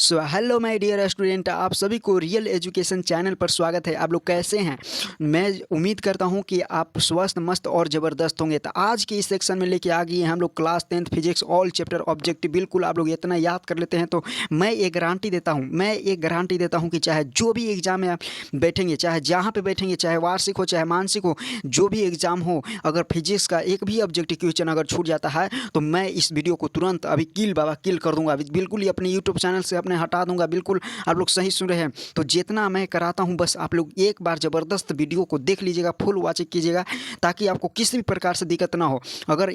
So hello my dear student, आप सभी को रियल एजुकेशन चैनल पर स्वागत है। आप लोग कैसे हैं? मैं उम्मीद करता हूं कि आप स्वस्थ मस्त और ज़बरदस्त होंगे। तो आज के इस सेक्शन में लेके आ गए हैं हम लोग class 10th physics all chapter objective. बिल्कुल आप लोग इतना याद कर लेते हैं तो मैं एक गारंटी देता हूँ कि चाहे जो भी एग्ज़ाम में आप बैठेंगे, चाहे जहाँ पे बैठेंगे, चाहे वार्षिक हो चाहे मानसिक हो, जो भी एग्ज़ाम हो, अगर फिजिक्स का एक भी ऑब्जेक्टिव क्वेश्चन अगर छूट जाता है तो मैं इस वीडियो को तुरंत अभी किल कर दूंगा। बिल्कुल ही अपने यूट्यूब चैनल से अपने हटा दूंगा। बिल्कुल आप लोग सही सुन रहे हैं। तो जितना मैं कराता हूं बस आप लोग एक बार ज़बरदस्त वीडियो को देख लीजिएगा, फुल वॉचिंग कीजिएगा ताकि आपको किसी भी प्रकार से दिक्कत ना हो। अगर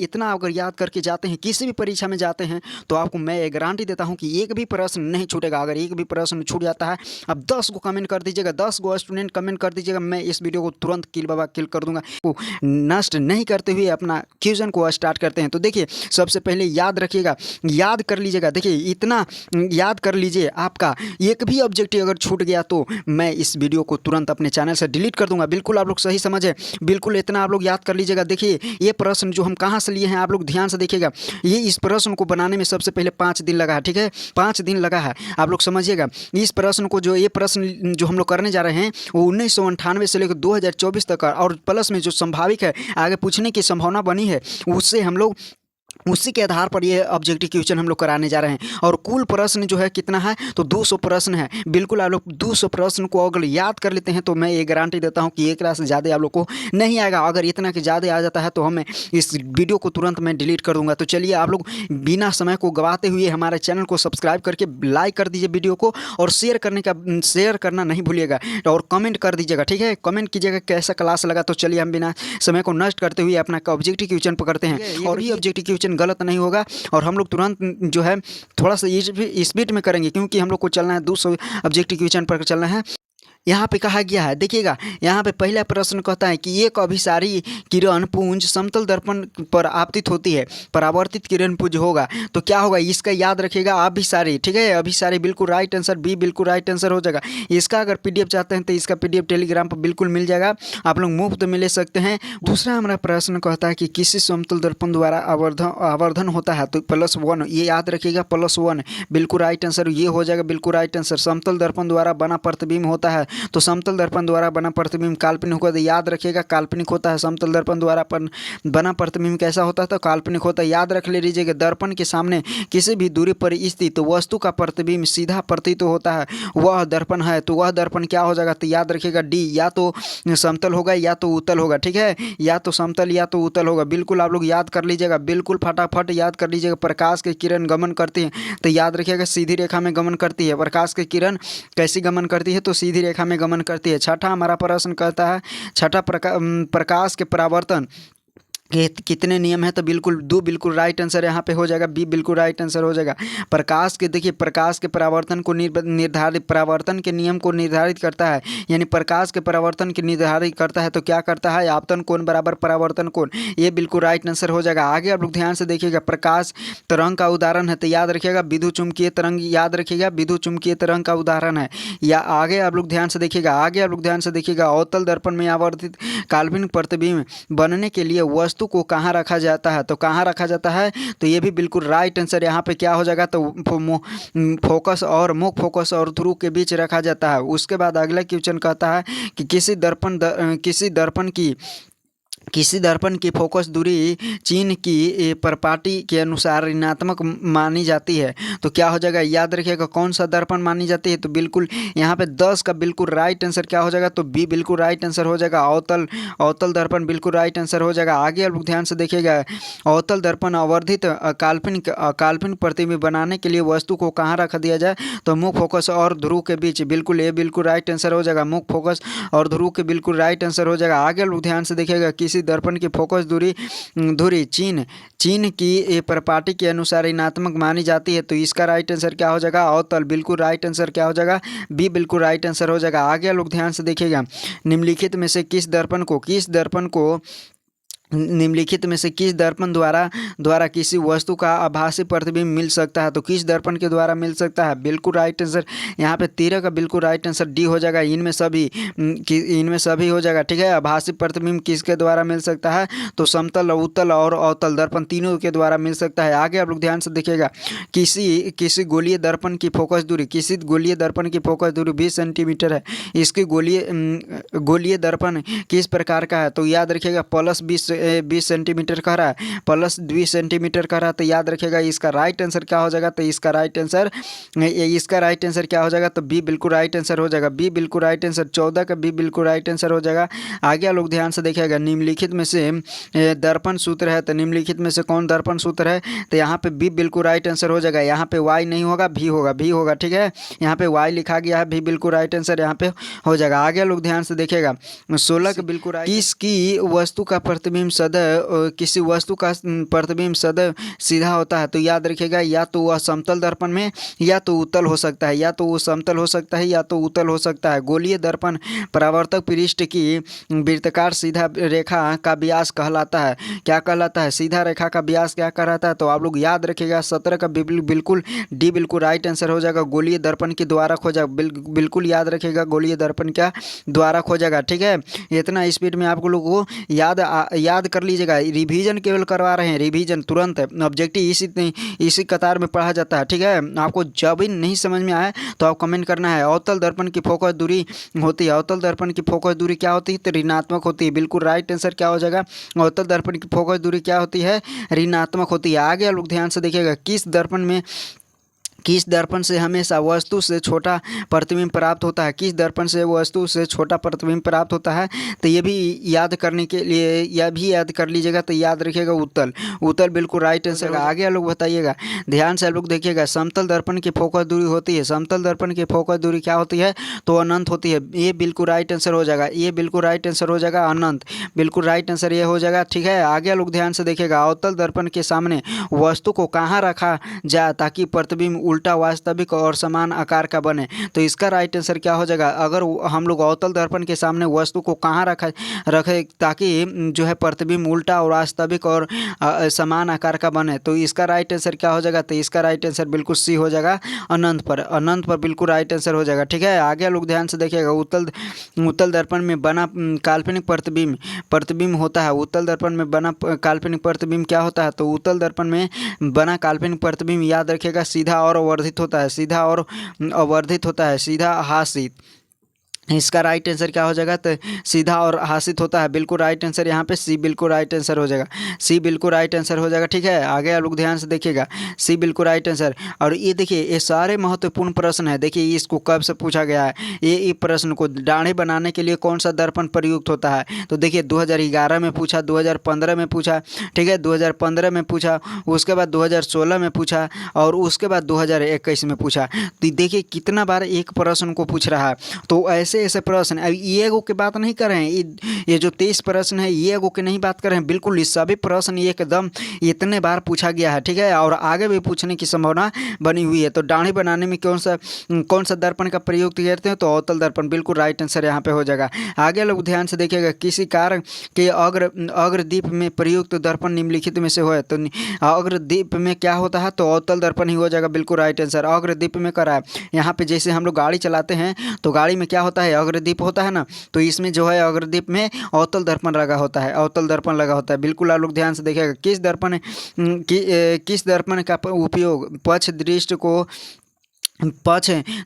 याद करके जाते हैं, किसी भी परीक्षा में जाते हैं, तो आपको मैं एक गारंटी देता हूं कि एक भी प्रश्न नहीं छूटेगा। अगर एक भी प्रश्न छूट जाता है, अब 10 को कमेंट कर दीजिएगा, 10 गो स्टूडेंट कमेंट कर दीजिएगा, मैं इस वीडियो को तुरंत किल कर दूंगा। को नष्ट नहीं करते हुए अपना क्वेश्चन को स्टार्ट करते हैं। तो देखिए, सबसे पहले याद रखिएगा, याद कर लीजिएगा। देखिए इतना याद कर लीजिए, आपका एक भी ऑब्जेक्टिव अगर छूट गया तो मैं इस वीडियो को तुरंत अपने चैनल से डिलीट कर दूंगा। बिल्कुल आप लोग सही समझे। बिल्कुल इतना आप लोग याद कर लीजिएगा। देखिए ये प्रश्न जो हम कहाँ से लिए हैं, आप लोग ध्यान से देखिएगा। ये इस प्रश्न को बनाने में सबसे पहले 5 दिन लगा है। ठीक है, 5 दिन लगा है। आप लोग समझिएगा इस प्रश्न को। ये प्रश्न जो हम लोग करने जा रहे हैं वो 1998 से लेकर 2024 तक का, और प्लस में जो संभावित है आगे पूछने की संभावना बनी है, उससे हम लोग उसी के आधार पर ये ऑब्जेक्टिव क्वेश्चन हम लोग कराने जा रहे हैं। और कुल प्रश्न जो है कितना है, तो 200 प्रश्न है। बिल्कुल आप लोग 200 प्रश्न को अगर याद कर लेते हैं तो मैं ये गारंटी देता हूं कि एक क्लास से ज़्यादा आप लोग को नहीं आएगा। अगर इतना कि ज़्यादा आ जाता है तो हमें इस वीडियो को तुरंत मैं डिलीट कर दूंगा। तो चलिए आप लोग बिना समय को गवाते हुए हमारे चैनल को सब्सक्राइब करके लाइक कर दीजिए वीडियो को, और शेयर करना नहीं भूलिएगा, और कमेंट कर दीजिएगा। ठीक है, कमेंट कीजिएगा कैसा क्लास लगा। तो चलिए हम बिना समय को नष्ट करते हुए अपना ऑब्जेक्टिव क्वेश्चन पकड़ते हैं, और भी ऑब्जेक्टिव क्वेश्चन गलत नहीं होगा। और हम लोग तुरंत जो है थोड़ा सा स्पीड में करेंगे, क्योंकि हम लोग को चलना है 200 ऑब्जेक्टिव क्वेश्चन पर चलना है। यहाँ पे कहा गया है, देखिएगा यहाँ पे पहला प्रश्न कहता है कि एक अभिसारी किरण पुंज समतल दर्पण पर आपतित होती है, परावर्तित किरण पुंज होगा तो क्या होगा? इसका याद रखिएगा, अभिसारी। ठीक है, अभिसारी बिल्कुल राइट आंसर, बी बिल्कुल राइट आंसर हो जाएगा। इसका अगर पीडीएफ चाहते हैं तो इसका पीडीएफ टेलीग्राम पर बिल्कुल मिल जाएगा, आप लोग मुफ्त में ले सकते हैं। दूसरा हमारा प्रश्न कहता है कि किसी समतल दर्पण द्वारा आवर्धन होता है तो +1, ये याद रखिएगा, +1 बिल्कुल राइट आंसर ये हो जाएगा, बिल्कुल राइट आंसर। समतल दर्पण द्वारा बना प्रतिबिंब होता है तो समतल दर्पण द्वारा बना प्रतिबिंब काल्पनिक होता है, याद रखिएगा, काल्पनिक होता है। समतल दर्पण द्वारा बना प्रतिबिंब कैसा होता है? तो काल्पनिक होता है, याद रख लीजिएगा। दर्पण के सामने किसी भी दूरी पर स्थित वस्तु का प्रतिबिंब सीधा प्रतीत होता है, वह दर्पण है। तो वह दर्पण क्या हो जाएगा? तो याद रखिएगा, डी, या तो समतल होगा या तो उत्तल होगा। ठीक है, या तो समतल या तो उत्तल होगा। बिल्कुल आप लोग याद कर लीजिएगा, बिल्कुल फटाफट याद कर लीजिएगा। प्रकाश की किरण गमन करती है तो याद रखिएगा सीधी रेखा में गमन करती है। प्रकाश की किरण कैसी गमन करती है? तो सीधी रेखा में गमन करती है। छठा हमारा प्रश्न कहता है, छठा प्रकाश के परावर्तन के कितने नियम है? तो बिल्कुल 2 बिल्कुल राइट आंसर यहाँ पे हो जाएगा, बी बिल्कुल राइट आंसर हो जाएगा। प्रकाश के, देखिए प्रकाश के परावर्तन को निर्धारित, परावर्तन के नियम को निर्धारित करता है, यानी प्रकाश के परावर्तन के निर्धारित करता है। तो क्या करता है? आपतन कोण बराबर परावर्तन कोण, ये बिल्कुल राइट आंसर हो जाएगा। आगे आप लोग ध्यान से देखिएगा, प्रकाश तरंग का उदाहरण है तो याद रखिएगा विद्युत चुम्बकीय तरंग, याद रखिएगा विद्युत चुम्बकीय तरंग का उदाहरण है। या आगे आप लोग ध्यान से देखिएगा, अवतल दर्पण में आवर्तित काल्पनिक प्रतिबिंब बनने के लिए वस्तु को कहाँ रखा जाता है? तो कहाँ रखा जाता है? तो ये भी बिल्कुल राइट आंसर यहाँ पे क्या हो जाएगा? तो फोकस और मुख्य फोकस और ध्रुव के बीच रखा जाता है। उसके बाद अगला क्वेश्चन कहता है कि किसी दर्पण की फोकस दूरी चीन की परपाटी के अनुसार ऋणात्मक मानी जाती है तो क्या हो जाएगा? याद रखिएगा कौन सा दर्पण मानी जाती है? तो बिल्कुल यहाँ पे 10 का बिल्कुल राइट आंसर क्या हो जाएगा? तो बी बिल्कुल राइट आंसर हो जाएगा, अवतल दर्पण बिल्कुल राइट आंसर हो जाएगा। आगे आप लोग ध्यान से देखिएगा, अवतल दर्पण अवर्धित काल्पनिक प्रतिबिंब बनाने के लिए वस्तु को कहाँ रख दिया जाए? तो मुख्य फोकस और ध्रुव के बीच, बिल्कुल ये बिल्कुल राइट आंसर हो जाएगा, मुख्य फोकस और ध्रुव के बिल्कुल राइट आंसर हो जाएगा। आगे लोग ध्यान से देखिएगा, किसी दर्पण की फोकस दूरी चीन की परपाटी के अनुसार ऋणात्मक मानी जाती है तो इसका राइट आंसर क्या हो जाएगा? अवतल बिल्कुल राइट आंसर क्या हो जाएगा? बी बिल्कुल राइट आंसर हो जाएगा। आगे लोग ध्यान से देखिएगा, निम्नलिखित में से किस दर्पण को निम्नलिखित में से किस दर्पण द्वारा किसी वस्तु का आभासी प्रतिबिंब मिल सकता है? तो किस दर्पण के द्वारा मिल सकता है? बिल्कुल राइट आंसर यहाँ पे 13 का बिल्कुल राइट आंसर डी हो जाएगा। इनमें सभी हो जाएगा। ठीक है, आभासी प्रतिबिंब किसके द्वारा मिल सकता है? तो समतल, उत्तल और अवतल दर्पण तीनों के द्वारा मिल सकता है। आगे आप लोग ध्यान से देखिएगा, किसी गोलीय दर्पण की फोकस दूरी, किसी गोलीय दर्पण की फोकस दूरी 20 सेंटीमीटर है। इसकी गोलीय दर्पण किस प्रकार का है? तो याद रखिएगा प्लस 20 सेंटीमीटर कह रहा है, प्लस 20 सेंटीमीटर कह रहा है। तो याद रखिएगा इसका राइट आंसर क्या हो जाएगा? तो इसका राइट आंसर क्या हो जाएगा? तो बी बिल्कुल राइट आंसर हो जाएगा। बी बिल्कुल राइट आंसर, 14 का बी बिल्कुल राइट आंसर हो जाएगा। आगे लोग ध्यान से देखिएगा, निम्नलिखित में से दर्पण सूत्र है, तो निम्नलिखित में से कौन दर्पण सूत्र है? तो यहाँ पे बी बिल्कुल राइट आंसर हो जाएगा। यहाँ पे वाई नहीं होगा, भी होगा। ठीक है, यहाँ पे वाई लिखा गया है, भी बिल्कुल राइट आंसर यहाँ पे हो जाएगा। आगे लोग ध्यान से देखिएगा, 16 का बिल्कुल राइट। किसी वस्तु का प्रतिबिंब सदैव सीधा होता है? तो याद रखिएगा, या तो वह समतल दर्पण में या तो उत्तल हो सकता है, या तो वो समतल हो सकता है या तो उत्तल हो सकता है। गोलीय दर्पण परावर्तक पृष्ठ की वृत्ताकार सीधा रेखा का व्यास कहलाता है। क्या कहलाता है? सीधा रेखा का व्यास क्या कहलाता है? तो आप लोग याद रखिएगा, 17 का बिल्कुल डी बिल्कुल राइट आंसर हो जाएगा। गोलीय दर्पण के द्वारा खोजा, बिल्कुल याद रखिएगा, गोलीय दर्पण क्या द्वारा खोजेगा। ठीक है, इतना स्पीड में आप लोगों को याद कर लीजिएगा। रिवीजन केवल करवा रहे हैं, रिवीजन तुरंत। ऑब्जेक्टिव इसी कतार में पढ़ा जाता है। ठीक है, आपको जब भी नहीं समझ में आए तो आप कमेंट करना है। अवतल दर्पण की फोकस दूरी होती है, अवतल दर्पण की फोकस दूरी क्या होती है? तो ऋणात्मक होती है। बिल्कुल राइट आंसर क्या हो जाएगा? अवतल दर्पण की फोकस दूरी क्या होती है? ऋणात्मक होती है। आगे लोग ध्यान से देखिएगा, किस दर्पण से हमेशा वस्तु से छोटा प्रतिबिंब प्राप्त होता है? किस दर्पण से वस्तु से छोटा प्रतिबिंब प्राप्त होता है? तो ये भी याद करने के लिए, यह भी याद कर लीजिएगा। तो याद रखिएगा उत्तल बिल्कुल राइट आंसर का। आगे लोग बताइएगा, ध्यान से लोग देखिएगा, समतल दर्पण की फोकस दूरी होती है, समतल दर्पण की फोकस दूरी क्या होती है? तो अनंत होती है। ये बिल्कुल राइट आंसर हो जाएगा, ये बिल्कुल राइट आंसर हो जाएगा, अनंत बिल्कुल राइट आंसर ये हो जाएगा। ठीक है, आगे लोग ध्यान से देखिएगा, अवतल दर्पण के सामने वस्तु को कहाँ रखा जाए ताकि प्रतिबिंब उल्टा, वास्तविक और समान आकार का बने? तो इसका राइट आंसर क्या हो जाएगा? अगर हम लोग अवतल दर्पण के सामने वस्तु को कहाँ रखे ताकि जो है प्रतिबिंब उल्टा और वास्तविक और समान आकार का बने, तो इसका राइट आंसर क्या हो जाएगा? तो इसका राइट आंसर बिल्कुल सी हो जाएगा, अनंत पर बिल्कुल राइट आंसर हो जाएगा। ठीक है, आगे लोग ध्यान से देखिएगा, उत्तल दर्पण में बना काल्पनिक प्रतिबिंब होता है। उत्तल दर्पण में बना काल्पनिक प्रतिबिंब क्या होता है? तो उत्तल दर्पण में बना काल्पनिक प्रतिबिंब याद रखिएगा, सीधा और अवर्धित होता है, सीधा हासित। इसका राइट आंसर क्या हो जाएगा? तो सीधा और हासित होता है। बिल्कुल राइट आंसर यहाँ पे सी बिल्कुल राइट आंसर हो जाएगा, सी बिल्कुल राइट आंसर हो जाएगा। ठीक है, आगे आप लोग ध्यान से देखिएगा, सी बिल्कुल राइट आंसर। और ये देखिए, ये सारे महत्वपूर्ण प्रश्न है। देखिए इसको कब से पूछा गया है, ये प्रश्न को दाढ़ी बनाने के लिए कौन सा दर्पण प्रयुक्त होता है? तो देखिए 2011 में पूछा, 2015 में पूछा, ठीक है, 2015 में पूछा, उसके बाद 2016 में पूछा और उसके बाद 2021 में पूछा। तो देखिए कितना बार एक प्रश्न को पूछ रहा है। तो ऐसे प्रश्न, अब ये गो की बात नहीं कर रहे हैं, ये जो 23 प्रश्न है ये गो की नहीं बात कर रहे हैं, बिल्कुल इस सभी प्रश्न एकदम इतने बार पूछा गया है। ठीक है, और आगे भी पूछने की संभावना बनी हुई है। तो दाढ़ी बनाने में कौन सा दर्पण का प्रयोग करते हैं? तो अवतल दर्पण बिल्कुल राइट आंसर यहाँ पे हो जाएगा। आगे लोग ध्यान से देखिएगा, किसी कार के अग्रदीप में प्रयुक्त दर्पण निम्नलिखित में से हो, तो अग्रदीप में क्या होता है? तो अवतल दर्पण ही हो जाएगा, बिल्कुल राइट आंसर। अग्रदीप में करा है, यहाँ पे जैसे हम लोग गाड़ी चलाते हैं तो गाड़ी में क्या होता है? अग्रदीप होता है ना, तो इसमें जो है अग्रदीप में अवतल दर्पण लगा होता है, अवतल दर्पण लगा होता है। बिल्कुल आप लोग ध्यान से देखिएगा, किस दर्पण का उपयोग पक्ष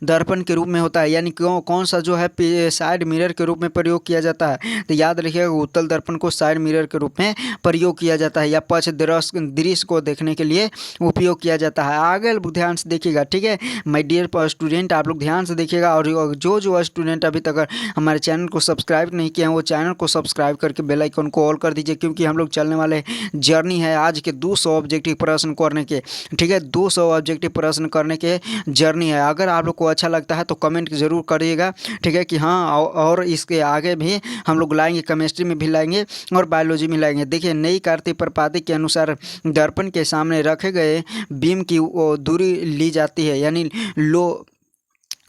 दर्पण के रूप में होता है, यानी कौन सा जो है साइड मिरर के रूप में प्रयोग किया जाता है? तो याद रखिएगा, उत्तल दर्पण को साइड मिरर के रूप में प्रयोग किया जाता है या पक्ष दृश्य को देखने के लिए उपयोग किया जाता है। आगे ध्यान से देखिएगा। ठीक है, माय डियर स्टूडेंट, आप लोग ध्यान से देखिएगा। और जो स्टूडेंट अभी तक हमारे चैनल को सब्सक्राइब नहीं किए हैं, वो चैनल को सब्सक्राइब करके बेल आइकन को ऑल कर दीजिए, क्योंकि हम लोग चलने वाले जर्नी है आज के 200 ऑब्जेक्टिव प्रश्न करने के। ठीक है, 200 ऑब्जेक्टिव प्रश्न करने के जर्नी है। अगर आप लोग को अच्छा लगता है तो कमेंट जरूर करिएगा। ठीक है, कि हाँ, और इसके आगे भी हम लोग लाएंगे, केमिस्ट्री में भी लाएंगे और बायोलॉजी में लाएंगे। देखिए, नई कार्तीय प्रपाति के अनुसार दर्पण के सामने रखे गए बीम की दूरी ली जाती है, यानी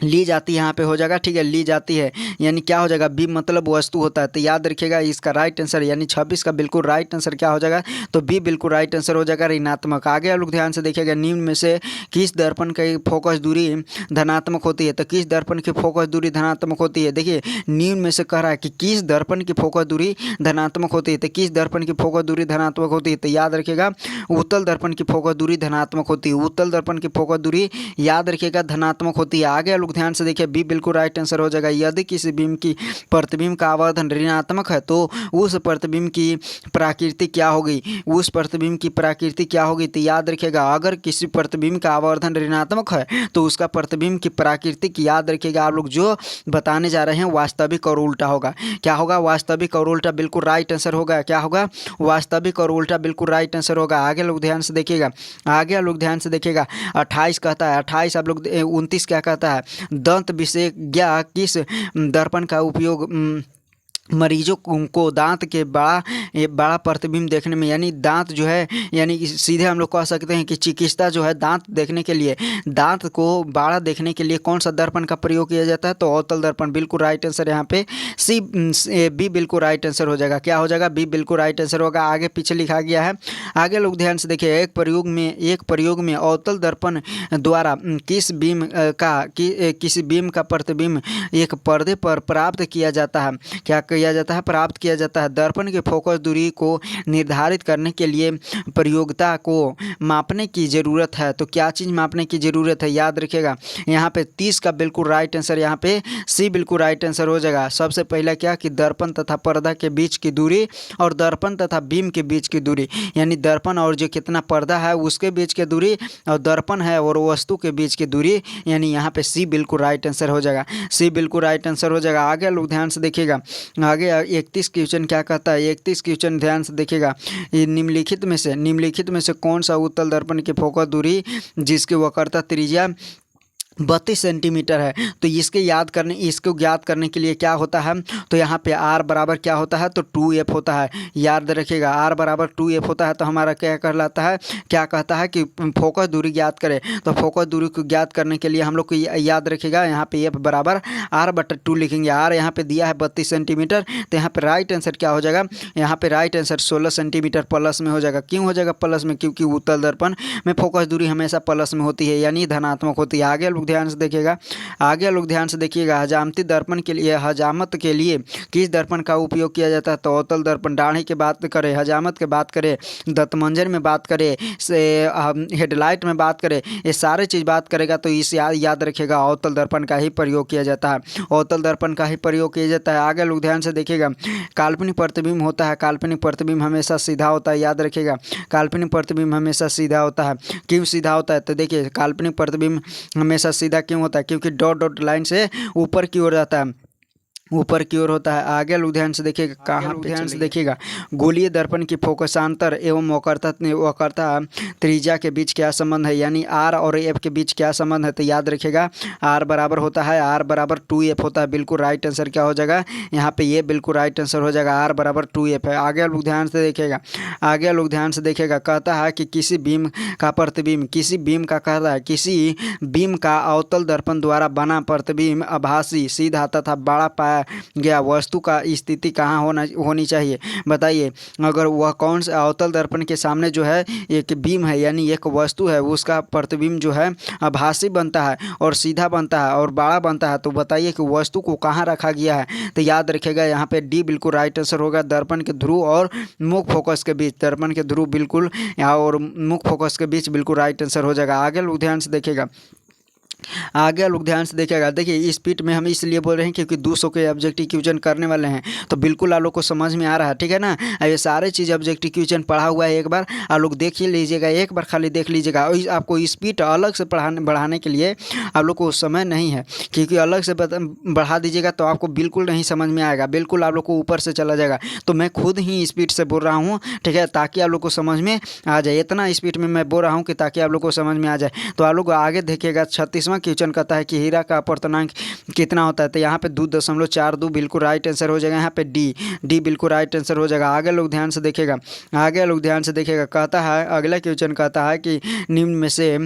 ली जाती है, यहाँ पे हो जाएगा, ठीक है, ली जाती है यानी क्या हो जाएगा, बी मतलब वस्तु होता है। तो याद रखिएगा इसका राइट आंसर यानी 26 का बिल्कुल राइट आंसर क्या हो जाएगा, तो बी बिल्कुल राइट आंसर हो जाएगा ऋणात्मक। आगे आप लोग ध्यान से देखिएगा, निम्न में से किस दर्पण की फोकस दूरी धनात्मक होती है। तो किस दर्पण की फोकस दूरी धनात्मक होती है, देखिए निम्न में से कह रहा है कि किस दर्पण की फोकस दूरी धनात्मक होती है। तो किस दर्पण की फोकस दूरी धनात्मक होती है, तो याद रखिएगा उत्तल दर्पण की फोकस दूरी धनात्मक होती है। उत्तल दर्पण की फोकस दूरी याद रखिएगा धनात्मक होती है। आगे लोग ध्यान से देखिए, बी बिल्कुल राइट आंसर हो जाएगा। यदि किसी बीम की प्रतिबिंब का आवर्धन ऋणात्मक है तो उस प्रतिबिंब की प्रकृति क्या होगी, उस प्रतिबिंब की प्रकृति क्या होगी। तो याद रखिएगा अगर किसी प्रतिबिंब का आवर्धन ऋणात्मक है तो उसका प्रतिबिंब की प्रकृति याद रखिएगा आप लोग जो बताने जा रहे हैं वास्तविक और उल्टा होगा। क्या होगा, वास्तविक और उल्टा बिल्कुल राइट आंसर होगा। क्या होगा, वास्तविक और उल्टा बिल्कुल राइट आंसर होगा। आगे लोग ध्यान से देखिएगा, आगे लोग ध्यान से देखिएगा 28 कहता है, 28 आप लोग 29 क्या कहता है, दंत विशेषज्ञ किस दर्पण का उपयोग मरीजों को दांत के बड़ा प्रतिबिंब देखने में, यानी दांत जो है यानी सीधे हम लोग कह सकते हैं कि चिकित्सा जो है दांत देखने के लिए, दांत को बड़ा देखने के लिए कौन सा दर्पण का प्रयोग किया जाता है, तो अवतल दर्पण बिल्कुल राइट आंसर यहाँ पे सी, बी बिल्कुल राइट आंसर हो जाएगा। क्या हो जाएगा, बी बिल्कुल राइट आंसर होगा। आगे पीछे लिखा गया है, आगे लोग ध्यान से देखिए, एक प्रयोग में अवतल दर्पण द्वारा किस बीम किसी बीम का प्रतिबिंब एक पर्दे पर प्राप्त किया जाता है। क्या किया जाता है, प्राप्त किया जाता है। दर्पण के फोकस दूरी को निर्धारित करने के लिए प्रयोगता को मापने की ज़रूरत है। तो क्या चीज़ मापने की ज़रूरत है, याद रखिएगा यहाँ पे 30 का बिल्कुल राइट आंसर यहाँ पे सी बिल्कुल राइट आंसर हो जाएगा। सबसे पहला क्या कि दर्पण तथा पर्दा के बीच की दूरी और दर्पण तथा बीम के बीच की दूरी, यानी दर्पण और जो कितना पर्दा है उसके बीच की दूरी और दर्पण है और वस्तु के बीच की दूरी, यानी यहाँ पे सी बिल्कुल राइट आंसर हो जाएगा। सी बिल्कुल राइट आंसर हो जाएगा। आगे लोग ध्यान से देखिएगा, आगे 31 क्वेश्चन क्या कहता है, 31 क्वेश्चन ध्यान से देखिएगा, ये निम्नलिखित में से कौन सा उत्तल दर्पण की फोकस दूरी जिसकी वक्रता त्रिज्या 32 सेंटीमीटर है। तो इसको ज्ञात करने के लिए क्या होता है, तो यहाँ पे r बराबर क्या होता है, तो 2f होता है। याद रखिएगा r बराबर 2f होता है। तो हमारा क्या कहलाता है, क्या कहता है कि फोकस दूरी ज्ञात करें। तो फोकस दूरी को ज्ञात करने के लिए हम लोग को याद रखिएगा यहाँ पे f बराबर r/2 लिखेंगे। r यहाँ पे दिया है 32 सेंटीमीटर, तो यहाँ पे राइट आंसर क्या हो जाएगा, यहाँ पे राइट आंसर 16 सेंटीमीटर प्लस में हो जाएगा। क्यों हो जाएगा प्लस में, क्योंकि उत्तल दर्पण में फोकस दूरी हमेशा प्लस में होती है यानी धनात्मक होती है। आगे ध्यान से देखिएगा, आगे लोग ध्यान से देखिएगा, हजामती दर्पण के लिए हजामत के लिए किस दर्पण का उपयोग किया जाता है, तो अवतल दर्पण। दाढ़ी की बात करें, हजामत की बात करें, दंतमंजन में बात करें, से हेडलाइट में बात करें, ये सारे चीज़ बात करेगा तो इस याद रखिएगा अवतल दर्पण का ही प्रयोग किया जाता है, अवतल दर्पण का ही प्रयोग किया जाता है। आगे लोग ध्यान से देखिएगा, काल्पनिक प्रतिबिंब होता है, काल्पनिक प्रतिबिंब हमेशा सीधा होता है। याद रखिएगा काल्पनिक प्रतिबिंब हमेशा सीधा होता है। क्यों सीधा होता है, तो देखिए काल्पनिक प्रतिबिंब हमेशा सीधा क्यों होता है, क्योंकि डॉट डॉट लाइन से ऊपर की ओर जाता है, ऊपर की ओर होता है। आगे लोग ध्यान से देखिएगा, कहाँ पे ध्यान से देखिएगा, गोलीय दर्पण की फोकसांतर एवं वक्रता त्रिज्या के बीच क्या संबंध है, यानी r और f के बीच क्या संबंध है। तो याद रखिएगा r बराबर होता है, r बराबर 2f होता है। बिल्कुल राइट आंसर क्या हो जाएगा, यहाँ पे ये बिल्कुल राइट आंसर हो जाएगा, r बराबर 2f है। आगे लोग ध्यान से देखिएगा, आगे लोग ध्यान से देखिएगा, कहता है कि किसी बीम का प्रतिबिंब, किसी बीम का कहता है किसी बीम का अवतल दर्पण द्वारा बना प्रतिबिंब आभासी, सीधा तथा बड़ा पाया गया वस्तु का स्थिति कहाँ होनी चाहिए। बताइए, अगर वह कौन सा अवतल दर्पण के सामने जो है एक बीम है यानी एक वस्तु है, उसका प्रतिबिंब जो है आभासी बनता है और सीधा बनता है और बड़ा बनता है, तो बताइए कि वस्तु को कहाँ रखा गया है। तो याद रखिएगा यहाँ पे डी बिल्कुल राइट आंसर होगा, दर्पण के ध्रुव और मुख्य फोकस के बीच, दर्पण के ध्रुव बिल्कुल और मुख्य फोकस के बीच बिल्कुल राइट आंसर हो जाएगा। आगे लोग ध्यान से देखिएगा, आगे लोग ध्यान से देखिएगा, देखिए इस पीठ में हम इसलिए बोल रहे हैं क्योंकि 200 के ऑब्जेक्टिव क्वेश्चन करने वाले हैं, तो बिल्कुल आप लोग को समझ में आ रहा है, ठीक है ना। ये सारे चीज़ ऑब्जेक्टिव क्वेश्चन पढ़ा हुआ है, एक बार आप लोग देख ही लीजिएगा, एक बार खाली देख लीजिएगा। और आपको स्पीड अलग से बढ़ाने के लिए आप लोग को समय नहीं है, क्योंकि अलग से बढ़ा दीजिएगा तो आपको बिल्कुल नहीं समझ में आएगा, बिल्कुल आप लोग को ऊपर से चला जाएगा। तो मैं खुद ही स्पीड से बोल रहा हूँ, ठीक है, ताकि आप लोग को समझ में आ जाए। इतना स्पीड में मैं बोल रहा हूँ कि ताकि आप लोग को समझ में आ जाए। तो आप लोग आगे देखिएगा, 36वां क्वेश्चन कहता है कि हीरा का अपवर्तनांक कितना होता है। तो यहाँ पे 2.42 बिल्कुल राइट आंसर हो जाएगा। यहाँ पे डी बिल्कुल राइट आंसर हो जाएगा। आगे लोग ध्यान से देखिएगा, आगे लोग ध्यान से देखिएगा, कहता है अगला क्वेश्चन कहता है कि निम्न में से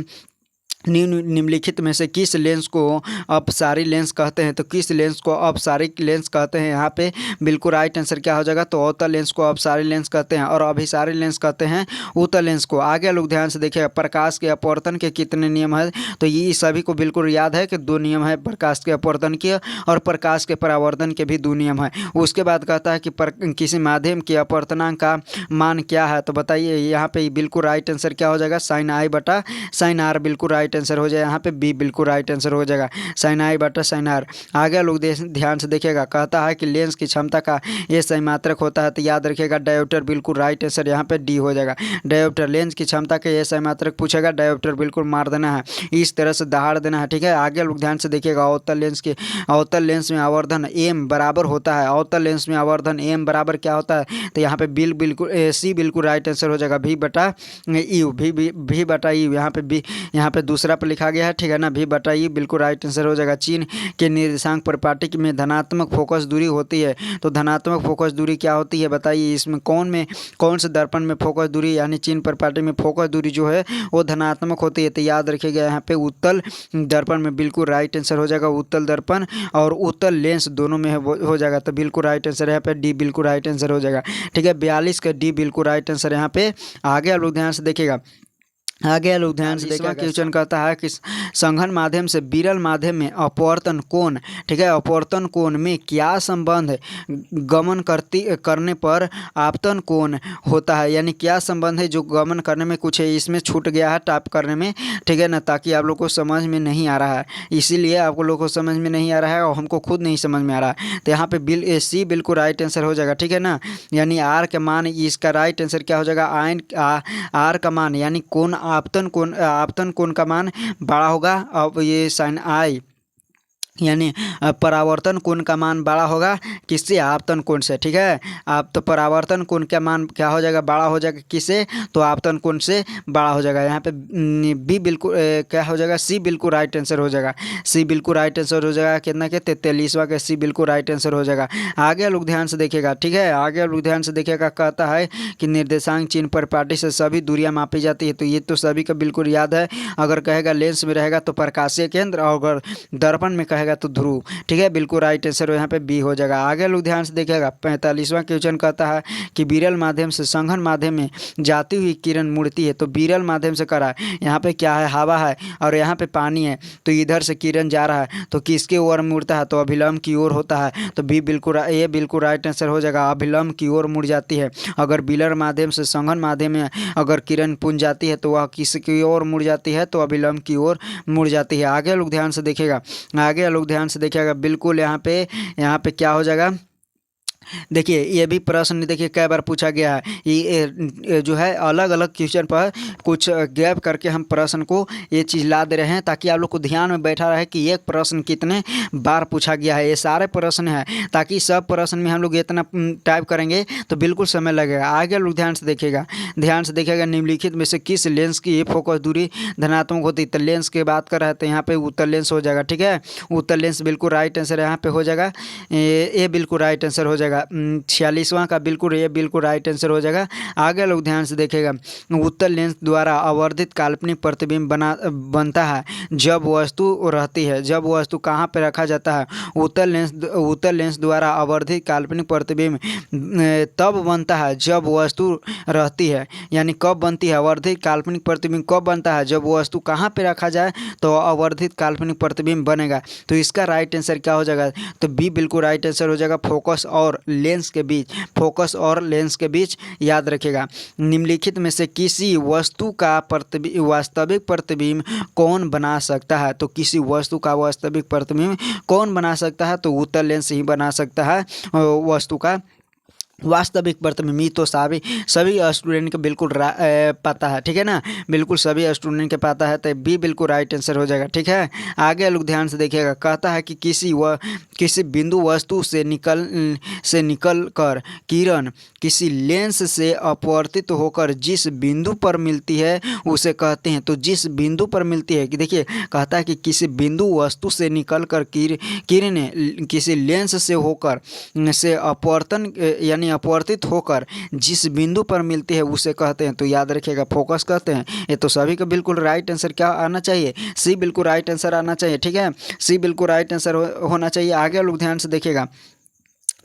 निम्नलिखित में से किस लेंस को अपसारी लेंस कहते हैं? तो किस लेंस को अपसारी लेंस कहते हैं? यहाँ पे बिल्कुल राइट आंसर क्या हो जाएगा? तो अवतल लेंस को अपसारी लेंस कहते हैं और अभिसारी लेंस कहते हैं उत्तल लेंस को। आगे लोग ध्यान से देखिएगा, प्रकाश के अपवर्तन के कितने नियम है? तो ये सभी को बिल्कुल याद है कि 2 नियम है प्रकाश के अपवर्तन के और प्रकाश के परावर्तन के भी 2 नियम है। उसके बाद कहता है कि किसी माध्यम के अपवर्तनांक का मान क्या है? तो बताइए, यहाँ पे बिल्कुल राइट आंसर क्या हो जाएगा? साइन आई बटा साइन आर बिल्कुल राइट आंसर हो जाएगा। यहाँ पे बी बिल्कुल राइट आंसर हो जाएगा, साइन आई बटा साइन आर। आगे लोग ध्यान से देखिएगा, कहता है कि लेंस की क्षमता का ये सहीमात्रक होता है। तो याद रखिएगा डायोप्टर बिल्कुल राइट आंसर यहाँ पे डी हो जाएगा। डायोप्टर लेंस की क्षमता का ये सहीमात्रक पूछेगा, डायोप्टर बिल्कुल मार देना है, इस तरह से दहाड़ देना है, ठीक है। आगे लोग ध्यान से देखिएगा, अवतल लेंस में आवर्धन एम बराबर होता है। अवतल लेंस में आवर्धन एम बराबर क्या होता है? तो यहाँ पे बिल्कुल सी बिल्कुल राइट आंसर हो जाएगा, भी बटा यू, भी बटा यू। यहाँ पे बी, यहाँ पे दूसरा पर लिखा गया है, ठीक है ना, भी बटा यू बिल्कुल राइट आंसर हो जाएगा। चीन के निर्देशांक परिपाटी में धनात्मक फोकस दूरी होती है। तो धनात्मक फोकस दूरी क्या होती है बताइए? इसमें कौन से दर्पण में फोकस दूरी यानी चीन परिपाटी में फोकस दूरी जो है वो धनात्मक होती है? तो याद रखिएगा यहाँ पे उत्तल दर्पण में बिल्कुल राइट आंसर हो जाएगा। उत्तल दर्पण और उत्तल लेंस दोनों में हो जाएगा, तो बिल्कुल राइट आंसर यहाँ पे डी बिल्कुल राइट आंसर हो जाएगा, ठीक है। 42 का डी बिल्कुल राइट आंसर यहाँ पे। आगे आप लोग ध्यान से देखिएगा, आगे लोग ध्यान से देखा क्वेश्चन कहता है कि संघन माध्यम से विरल माध्यम में अपवर्तन कोण, ठीक है, अपवर्तन कोण में क्या संबंध गमन करने पर आपतन कोण होता है? यानी क्या संबंध है जो गमन करने में कुछ है, इसमें छूट गया है टाइप करने में, ठीक है ना, ताकि आप लोग को समझ में नहीं आ रहा है, इसीलिए आपको लोग को समझ में नहीं आ रहा है और हमको खुद नहीं समझ में आ रहा है। तो यहाँ पे सी बिल्कुल राइट आंसर हो जाएगा, ठीक है ना। यानी आर का मान, इसका राइट आंसर क्या हो जाएगा? आर का मान यानी कोण आपतन कोण का मान बड़ा होगा। अब ये साइन आई यानी परावर्तन कोण का मान बड़ा होगा किससे? आपतन कोण से, ठीक है। आप तो परावर्तन कोण का मान क्या हो जाएगा? बड़ा हो जाएगा किससे? तो आपतन कोण से बड़ा हो जाएगा। यहाँ पे बी बिल्कुल क्या हो जाएगा? सी बिल्कुल राइट आंसर हो जाएगा, सी बिल्कुल राइट आंसर हो जाएगा। कितना के 43वां का सी बिल्कुल राइट आंसर हो जाएगा। आगे लोग ध्यान से देखिएगा, ठीक है, आगे लोग ध्यान से देखिएगा, कहता है कि निर्देशांक चिन्ह परिपाटी से सभी दूरियाँ मापी जाती है। तो ये तो सभी का बिल्कुल याद है। अगर कहेगा लेंस में रहेगा तो प्रकाशीय केंद्र, और अगर दर्पण में कहेगा तो ध्रुव, ठीक है, बिल्कुल राइट आंसर यहाँ पे बी हो जाएगा। आगे लोग ध्यान से देखिएगा, 45वां क्वेश्चन कहता है कि विरल माध्यम से संघन माध्यम में जाती हुई किरण मुड़ती है। तो विरल माध्यम से करा है, यहाँ पे क्या है? हवा है और यहाँ पे पानी है, तो इधर से किरण जा रहा है तो किसके ओर मुड़ता है? तो अभिलंब की ओर होता है। तो बी बिल्कुल ये बिल्कुल राइट आंसर हो जाएगा, अभिलंब की ओर मुड़ जाती है। अगर विरल माध्यम से संघन माध्यम में अगर किरण पुंज जाती है तो वह किसकी ओर मुड़ जाती है? तो अभिलंब की ओर मुड़ जाती है। आगे लोग ध्यान से देखिएगा, आगे लोग ध्यान से देखिएगा, बिल्कुल यहाँ पे क्या हो जाएगा? देखिए ये भी प्रश्न देखिए कई बार पूछा गया है। ये जो है अलग अलग क्वेश्चन पर कुछ गैप करके हम प्रश्न को ये चीज़ ला दे रहे हैं ताकि आप लोग को ध्यान में बैठा रहे कि एक प्रश्न कितने बार पूछा गया है। ये सारे प्रश्न हैं, ताकि सब प्रश्न में हम लोग इतना टाइप करेंगे तो बिल्कुल समय लगेगा। आगे लोग ध्यान से देखिएगा, निम्नलिखित में से किस लेंस की फोकस दूरी धनात्मक होती है? तो लेंस की बात कर रहे हैं तो यहाँ पे उत्तल लेंस हो जाएगा, ठीक है। उत्तल लेंस बिल्कुल राइट आंसर यहाँ पे हो जाएगा, ये बिल्कुल राइट आंसर हो जाएगा। 46वां का बिल्कुल ये बिल्कुल राइट आंसर हो जाएगा। आगे लोग ध्यान से देखिएगा, उत्तल लेंस द्वारा आवर्धित काल्पनिक प्रतिबिंब बनता है जब वस्तु रहती है। जब वस्तु कहाँ पे रखा जाता है? उत्तल लेंस द्वारा आवर्धित काल्पनिक प्रतिबिंब तब बनता है जब वस्तु रहती है। यानी कब बनती है आवर्धित काल्पनिक प्रतिबिंब? कब बनता है? जब वस्तु कहाँ पे रखा जाए तो आवर्धित काल्पनिक प्रतिबिंब बनेगा। तो इसका राइट आंसर क्या हो जाएगा? तो बी बिल्कुल राइट आंसर हो जाएगा, फोकस और लेंस के बीच। फोकस और लेंस के बीच याद रखिएगा। निम्नलिखित में से किसी वस्तु का वास्तविक प्रतिबिंब कौन बना सकता है? तो किसी वस्तु का वास्तविक प्रतिबिंब कौन बना सकता है? तो उत्तल लेंस ही बना सकता है वस्तु का वास्तविक प्रतिबिंब। तो सभी स्टूडेंट को बिल्कुल पता है, ठीक है ना, बिल्कुल सभी स्टूडेंट के पता है। तो बी बिल्कुल राइट आंसर हो जाएगा, ठीक है। आगे लोग ध्यान से देखिएगा, कहता है कि किसी बिंदु वस्तु से निकल कर किरण किसी लेंस से अपवर्तित होकर जिस बिंदु पर मिलती है उसे कहते हैं। तो जिस बिंदु पर मिलती है कि देखिए कहता है कि किसी बिंदु वस्तु से निकल कर किरण किसी लेंस से होकर से अपवर्तन यानी यानी अपवर्तित होकर जिस बिंदु पर मिलती है उसे कहते हैं, तो याद रखिएगा फोकस कहते हैं। ये तो सभी का बिल्कुल राइट आंसर क्या आना चाहिए, सी बिल्कुल राइट आंसर आना चाहिए। ठीक है, सी बिल्कुल राइट आंसर होना चाहिए। आगे लोग ध्यान से देखिएगा,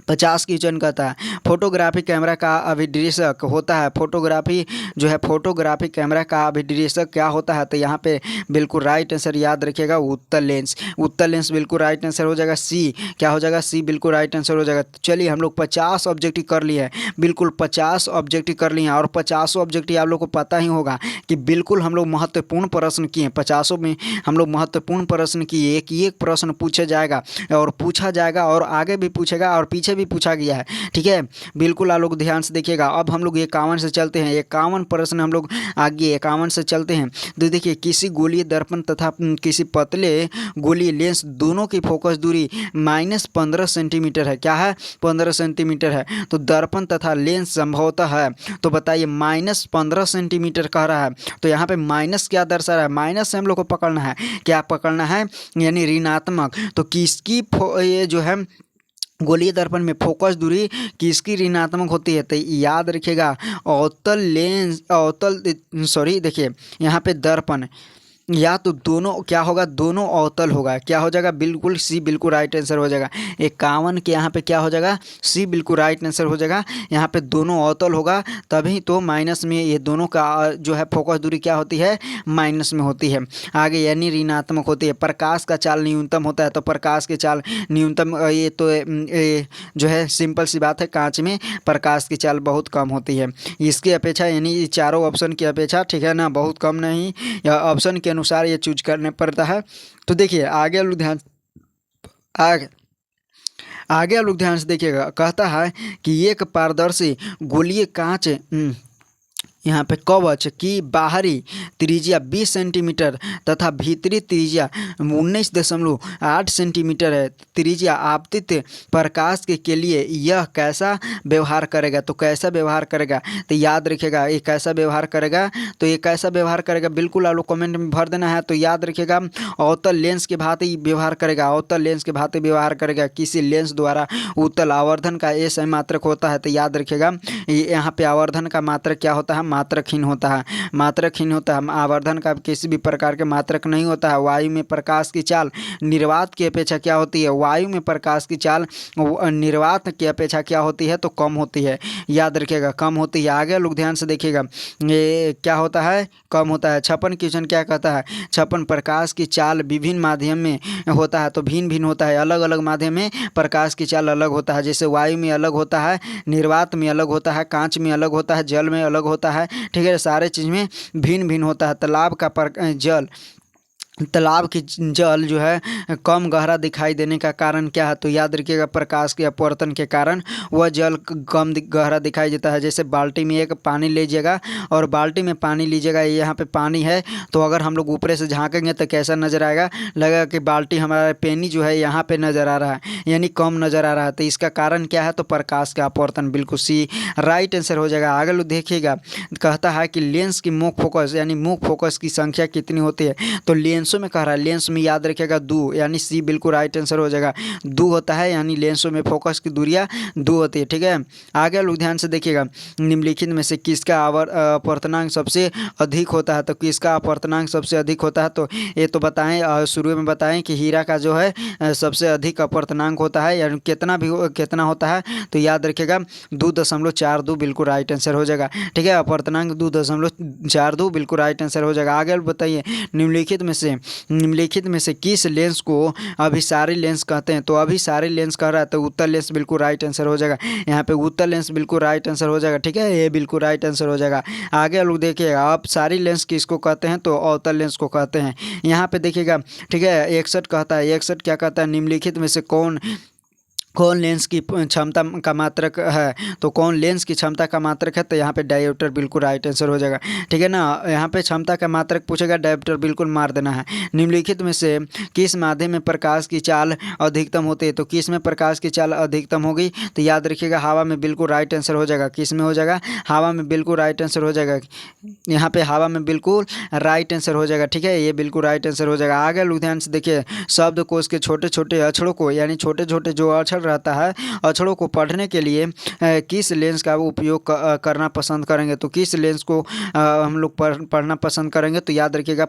50 क्वेश्चन कहता है फोटोग्राफी कैमरा का अभिदृश्यक होता है। फोटोग्राफी जो है, फोटोग्राफी कैमरा का अभिदृश्यक क्या होता है, तो यहाँ पे बिल्कुल राइट आंसर याद रखिएगा उत्तल लेंस। उत्तल लेंस बिल्कुल राइट आंसर हो जाएगा। सी क्या हो जाएगा, सी बिल्कुल राइट आंसर हो जाएगा। चलिए हम लोग 50 ऑब्जेक्टिव कर लिए हैं, बिल्कुल 50 ऑब्जेक्टिव कर लिए हैं। और 50 ऑब्जेक्टिव आप लोग को पता ही होगा कि बिल्कुल हम लोग महत्वपूर्ण प्रश्न किए हैं। 50 में हम लोग महत्वपूर्ण प्रश्न किए, एक प्रश्न पूछा जाएगा और आगे भी पूछेगा और पीछे भी पूछा गया है। ठीक है, बिल्कुल आप लोग ध्यान से देखिएगा। अब हम लोग 51 से चलते हैं, 51 प्रश्न हम लोग आगे 51 से चलते हैं। तो देखिए, किसी गोलीय दर्पण तथा किसी पतले गोलीय लेंस दोनों की फोकस दूरी -15 सेंटीमीटर है। क्या है, 15 सेंटीमीटर है। तो दर्पण तथा लेंस संभवतः है, तो बताइए -15 सेंटीमीटर कह रहा है। तो यहाँ पे माइनस क्या दर्शा रहा है, माइनस से हम लोग को पकड़ना है। क्या पकड़ना है, यानी ऋणात्मक। तो किसकी ये जो है गोलीय दर्पण में फोकस दूरी किसकी ऋणात्मक होती है, तो याद रखिएगा देखिए यहाँ पे दर्पण या तो दोनों क्या होगा, दोनों अवतल होगा। क्या हो जाएगा, बिल्कुल सी बिल्कुल राइट आंसर हो जाएगा। 51 के यहाँ पे क्या हो जाएगा, सी बिल्कुल राइट आंसर हो जाएगा। यहाँ पे दोनों अवतल होगा, तभी तो माइनस में ये दोनों का जो है फोकस दूरी क्या होती है, माइनस में होती है। आगे यानी ऋणात्मक होती है। प्रकाश का चाल न्यूनतम होता है, तो प्रकाश के चाल न्यूनतम, ये तो जो है सिंपल सी बात है, कांच में प्रकाश की चाल बहुत कम होती है इसकी अपेक्षा, यानी चारों ऑप्शन की अपेक्षा। ठीक है ना, बहुत कम नहीं, या ऑप्शन के अनुसार ये चूज करने पड़ता है। तो देखिए आगे लोग ध्यान आगे लोग ध्यान से देखिएगा, कहता है कि एक पारदर्शी गोलीय कांच यहाँ पे कवच की बाहरी त्रिज्या 20 सेंटीमीटर तथा भीतरी त्रिज्या 19.8 सेंटीमीटर है। त्रिज्या आपतित प्रकाश के लिए यह कैसा व्यवहार करेगा, तो कैसा व्यवहार करेगा, तो याद रखिएगा ये कैसा व्यवहार करेगा, तो ये कैसा व्यवहार करेगा बिल्कुल आप लोग कमेंट में भर देना है। तो याद रखिएगा अवतल लेंस के भांति व्यवहार करेगा, अवतल लेंस के भांति व्यवहार करेगा। किसी लेंस द्वारा उत्तल आवर्धन का ये सही मात्रक होता है, तो याद रखिएगा यहाँ पे आवर्धन का मात्रक क्या होता है, मात्रकहीन होता है। मात्रकहीन होता है, आवर्धन का किसी भी प्रकार के मात्रक नहीं होता है। वायु में प्रकाश की चाल निर्वात की अपेक्षा क्या होती है, वायु में प्रकाश की चाल निर्वात की अपेक्षा क्या होती है, तो कम होती है। याद रखिएगा कम होती है। आगे लोग ध्यान से देखिएगा, ये क्या होता है, कम होता है। 56 क्वेश्चन क्या कहता है, 56 प्रकाश की चाल विभिन्न माध्यम में होता है, तो भिन्न भिन्न होता है। अलग अलग माध्यम में प्रकाश की चाल अलग होता है, जैसे वायु में अलग होता है, निर्वात में अलग होता है, कांच में अलग होता है, जल में अलग होता है। ठीक है, सारे चीज़ में भिन्न भिन्न होता है। तालाब की जल जो है कम गहरा दिखाई देने का कारण क्या है, तो याद रखिएगा प्रकाश के अपवर्तन के कारण वह जल कम गहरा दिखाई देता है। जैसे बाल्टी में एक पानी लीजिएगा और बाल्टी में पानी लीजिएगा, यहाँ पे पानी है, तो अगर हम लोग ऊपर से झांकेंगे तो कैसा नज़र आएगा, लगेगा कि बाल्टी हमारा पानी जो है यहाँ पे नज़र आ रहा है, यानी कम नज़र आ रहा है। तो इसका कारण क्या है, तो प्रकाश का अपवर्तन, बिल्कुल सी राइट आंसर हो जाएगा। आगे लोग देखिएगा, कहता है कि लेंस की मुख्य फोकस यानी मुख्य फोकस की संख्या कितनी होती है, तो लेंसों में कह रहा है, लेंस में याद रखिएगा 2, यानी सी बिल्कुल राइट आंसर हो जाएगा। 2 होता है, यानी लेंसों में फोकस की दूरियां 2 होती है। ठीक है, आगे लोग ध्यान से देखिएगा, निम्नलिखित में से किसका अपवर्तनांक सबसे अधिक होता है, तो किसका अपवर्तनांक सबसे अधिक होता है, तो ये तो बताएं, शुरू में बताएं कि हीरा का जो है सबसे अधिक अपवर्तनांक होता है, यानी कितना होता है, तो याद रखिएगा 2.42 बिल्कुल राइट आंसर हो जाएगा। ठीक है, अपवर्तनांक 2.42 बिल्कुल राइट आंसर हो जाएगा। आगे बताइए, निम्नलिखित में से किस लेंस को अभिसारी लेंस कहते हैं, तो अभिसारी लेंस कह रहा है, तो उत्तल लेंस बिल्कुल राइट आंसर हो जाएगा। यहाँ पे उत्तल लेंस बिल्कुल राइट आंसर हो जाएगा। ठीक है, ये बिल्कुल राइट आंसर हो जाएगा। आगे लोग देखिएगा, अब सारी लेंस किसको कहते हैं, तो अवतल लेंस को कहते हैं। यहाँ पे देखिएगा, ठीक है, 61 कहता है, 61 क्या कहता है, निम्नलिखित में से कौन लेंस की क्षमता का मात्रक है, तो कौन लेंस की क्षमता का मात्रक है, तो यहाँ पे डायोप्टर बिल्कुल राइट आंसर हो जाएगा। ठीक है ना, यहाँ पे क्षमता का मात्रक पूछेगा, डायोप्टर बिल्कुल मार देना है। निम्नलिखित में से किस माध्यम में प्रकाश की चाल अधिकतम होती है, तो किस में प्रकाश की चाल अधिकतम होगी, तो याद रखिएगा हवा में बिल्कुल राइट आंसर हो जाएगा। किस में हो जाएगा, हवा में बिल्कुल राइट आंसर हो जाएगा। यहाँ पे हवा में बिल्कुल राइट आंसर हो जाएगा। ठीक है, ये बिल्कुल राइट आंसर हो जाएगा। आगे लोग ध्यान से देखिए, शब्दकोश के छोटे छोटे अक्षरों को, यानी छोटे छोटे जो अक्षर सरल रहता है। अक्षरों को पढ़ने के लिए किस लेंस का उपयोग करना पसंद करेंगे? तो किस लेंस को हम लोग पढ़ना पसंद करेंगे? तो याद रखिएगा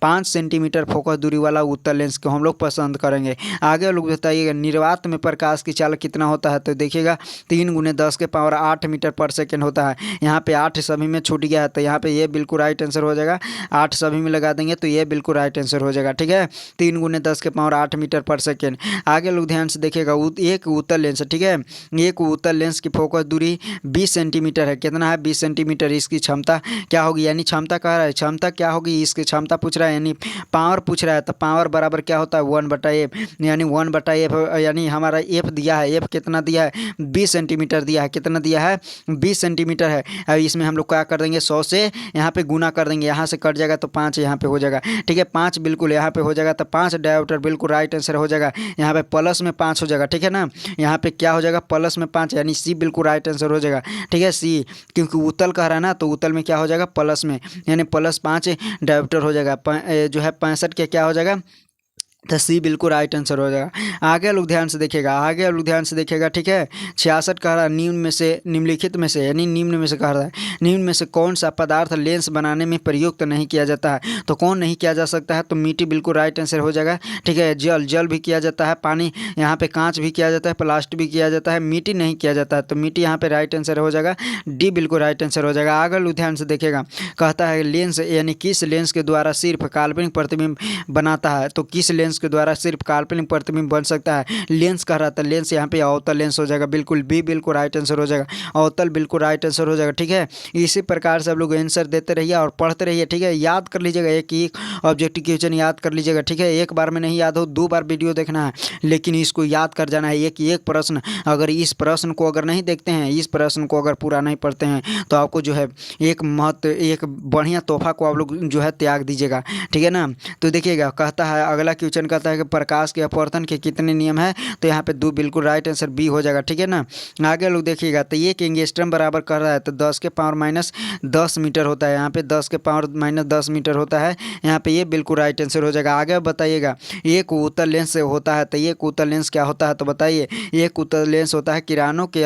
5 सेंटीमीटर फोकस दूरी वाला उत्तल लेंस को हम लोग पसंद करेंगे। आगे लोग बताइएगा निर्वात में प्रकाश की चाल कितना होता है? तो देखिएगा 3 × 10⁸ मीटर पर सेकेंड होता है। यहाँ पे 8 सभी में छूट गया है, तो यहाँ पे ये बिल्कुल राइट आंसर हो जाएगा। 8 सभी में लगा देंगे तो ये बिल्कुल राइट आंसर हो जाएगा। ठीक है, 3 × 10⁸ मीटर पर सेकेंड। आगे लोग ध्यान से देखिएगा एक उत्तल लेंस, ठीक है, एक उत्तल लेंस की फोकस दूरी 20 सेंटीमीटर है। कितना है? 20 सेंटीमीटर। इसकी क्षमता क्या होगी? यानी क्षमता कह रहा है, क्षमता क्या होगी? इसकी क्षमता पूछ रहा है, यानी पावर पूछ रहा है। तो पावर बराबर क्या होता है? 1/f, यानी 1/f, यानी हमारा एफ दिया है। एफ कितना दिया है? 20 सेंटीमीटर दिया है। कितना दिया है? 20 सेंटीमीटर है। अब इसमें हम लोग क्या कर देंगे? 100 से यहाँ पे गुना कर देंगे, यहाँ से कट जाएगा तो 5 यहाँ पे हो जाएगा। ठीक है, 5 बिल्कुल यहाँ पे हो जाएगा, तो 5 डायोमीटर बिल्कुल राइट आंसर हो जाएगा। यहाँ पे प्लस में 5 हो जाएगा। ठीक है ना, यहाँ पे क्या हो जाएगा? प्लस में 5, यानी सी बिल्कुल राइट आंसर हो जाएगा। ठीक है, सी, क्योंकि उत्तल कह रहा है ना, तो उत्तल में क्या हो जाएगा? प्लस में, यानी +5 डायोमीटर हो जाएगा। जो है 65 के क्या हो जाएगा? तो सी बिल्कुल राइट आंसर हो जाएगा। आगे लोग ध्यान से देखिएगा, आगे लोग ध्यान से देखिएगा। ठीक है, 66 कह रहा है निम्नलिखित में से, यानी निम्न में से कह रहा है, निम्न में से कौन सा पदार्थ लेंस बनाने में प्रयुक्त नहीं किया जाता है? तो कौन नहीं किया जा सकता है? तो मिट्टी बिल्कुल राइट आंसर हो जाएगा। ठीक है, जल भी किया जाता है, पानी, यहाँ पे कांच भी किया जाता है, प्लास्टिक भी किया जाता है, मिट्टी नहीं किया जाता है। तो मिट्टी यहाँ पे राइट आंसर हो जाएगा, डी बिल्कुल राइट आंसर हो जाएगा। आगे लोग ध्यान से देखिएगा, कहता है लेंस यानी किस लेंस के द्वारा सिर्फ काल्पनिक प्रतिबिंब बनाता है? तो किस लेंस के द्वारा सिर्फ काल्पनिक प्रतिबिंब बन सकता है? लेंस कह रहा था, लेंस यहाँ पे अवतल लेंस हो जाएगा। बिल्कुल बी बिल्कुल राइट आंसर हो जाएगा, अवतल बिल्कुल राइट आंसर हो जाएगा। ठीक है, इसी प्रकार से आप लोग आंसर देते रहिए और पढ़ते रहिए। ठीक है, याद कर लीजिएगा, एक ऑब्जेक्टिव क्वेश्चन याद कर लीजिएगा। ठीक है, एक बार में नहीं याद हो, 2 बार वीडियो देखना है, लेकिन इसको याद कर जाना है। एक प्रश्न, अगर इस प्रश्न को अगर नहीं देखते हैं, इस प्रश्न को अगर पूरा नहीं पढ़ते हैं, तो आपको जो है एक बढ़िया तोहफा को आप लोग जो है त्याग दीजिएगा। ठीक है ना, तो देखिएगा, कहता है अगला क्वेश्चन कहता है कि प्रकाश के अपवर्तन के कितने नियम है? तो यहाँ पे 2 बिल्कुल राइट आंसर बी हो जाएगा। ठीक है ना, आगे लोग देखिएगा, तो एक एंगस्ट्रम बराबर कर रहा है, तो 10⁻⁻10 मीटर होता है। यहाँ पे 10⁻⁻10 मीटर होता है, यहाँ पे ये बिल्कुल राइट आंसर हो जाएगा। आगे बताइएगा, एक उत्तल लेंस होता है, तो एक उत्तल लेंस क्या होता है? तो बताइए, एक उत्तल लेंस होता है किनारों के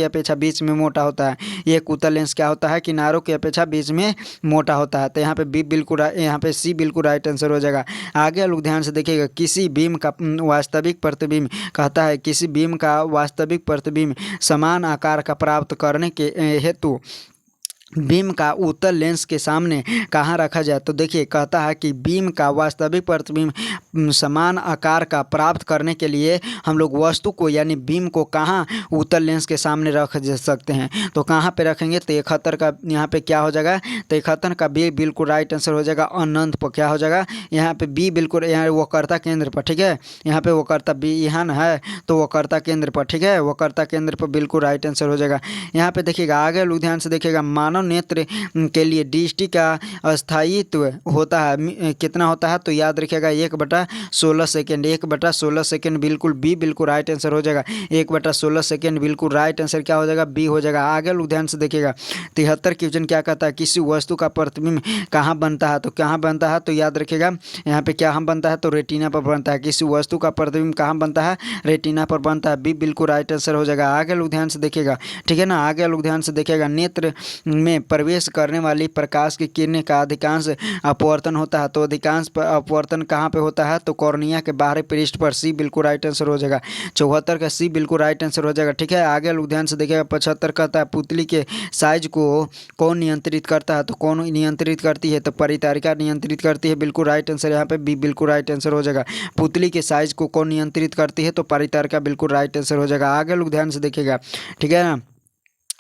अपेक्षा बीच में मोटा होता है। एक उत्तल लेंस क्या होता है? किनारों के अपेक्षा बीच में मोटा होता है। तो यहाँ पे बी बिल्कुल, यहाँ पे सी बिल्कुल राइट आंसर हो जाएगा। आगे लोग ध्यान से देखिएगा, किसी बीम का वास्तविक प्रतिबिंब, कहता है किसी बीम का वास्तविक प्रतिबिंब समान आकार का प्राप्त करने के हेतु बीम का उत्तल लेंस के सामने कहाँ रखा जाए? तो देखिए, कहता है कि बीम का वास्तविक प्रतिबिंब समान आकार का प्राप्त करने के लिए हम लोग वस्तु को यानी बीम को कहाँ उत्तल लेंस के सामने रख सकते हैं? तो कहाँ पे रखेंगे? तो 71 का यहाँ पे क्या हो जाएगा? तो 71 का बी बिल्कुल राइट आंसर हो जाएगा। अनंत पर क्या हो जाएगा? यहाँ पे बी बिल्कुल, यहाँ वक्रता केंद्र पर। ठीक है, यहाँ पे वक्रता बी यहाँ न है, तो वक्रता केंद्र पर। ठीक है, वक्रता केंद्र पर बिल्कुल राइट आंसर हो जाएगा। यहाँ पे देखिएगा, आगे लोग ध्यान से देखिएगा, मानव नेत्र के लिए दृष्टि का स्थायित्व होता है, कितना होता है? तो याद रखिएगा 1/16 सेकेंड, 1/16 सेकेंड बिल्कुल बी बिल्कुल राइट आंसर हो जाएगा। 1/16 सेकेंड बिल्कुल राइट आंसर क्या हो जाएगा? बी हो जाएगा। आगे लोग ध्यान से देखिएगा, 73 क्वेश्चन क्या कहता है? किसी वस्तु का प्रतिबिंब कहाँ बनता है? तो कहाँ बनता है? तो याद रखिएगा, यहाँ पे क्या हम बनता है? तो रेटिना पर बनता है। किसी वस्तु का प्रतिबिंब कहाँ बनता है? रेटिना पर बनता है। बी बिल्कुल राइट आंसर हो जाएगा। आगे लोग ध्यान से देखिएगा, ठीक है ना, आगे लोग ध्यान से देखिएगा, नेत्र में प्रवेश करने वाली प्रकाश की किरणें का अधिकांश अपवर्तन होता है। तो अधिकांश अपवर्तन कहाँ पे होता है? तो कॉर्निया के बाहरी पृष्ठ पर। सी बिल्कुल राइट आंसर हो जाएगा। 74 का सी बिल्कुल राइट आंसर हो जाएगा। ठीक है, आगे लोग ध्यान से देखिएगा, 75 कहता है पुतली के साइज को कौन नियंत्रित करता है? तो कौन नियंत्रित करती है? तो परितारिका नियंत्रित करती है। बिल्कुल राइट आंसर यहाँ पे बी बिल्कुल राइट आंसर हो जाएगा। पुतली के साइज को कौन नियंत्रित करती है? तो परितारिका बिल्कुल राइट आंसर हो जाएगा। आगे लोग ध्यान से देखिएगा, ठीक है ना,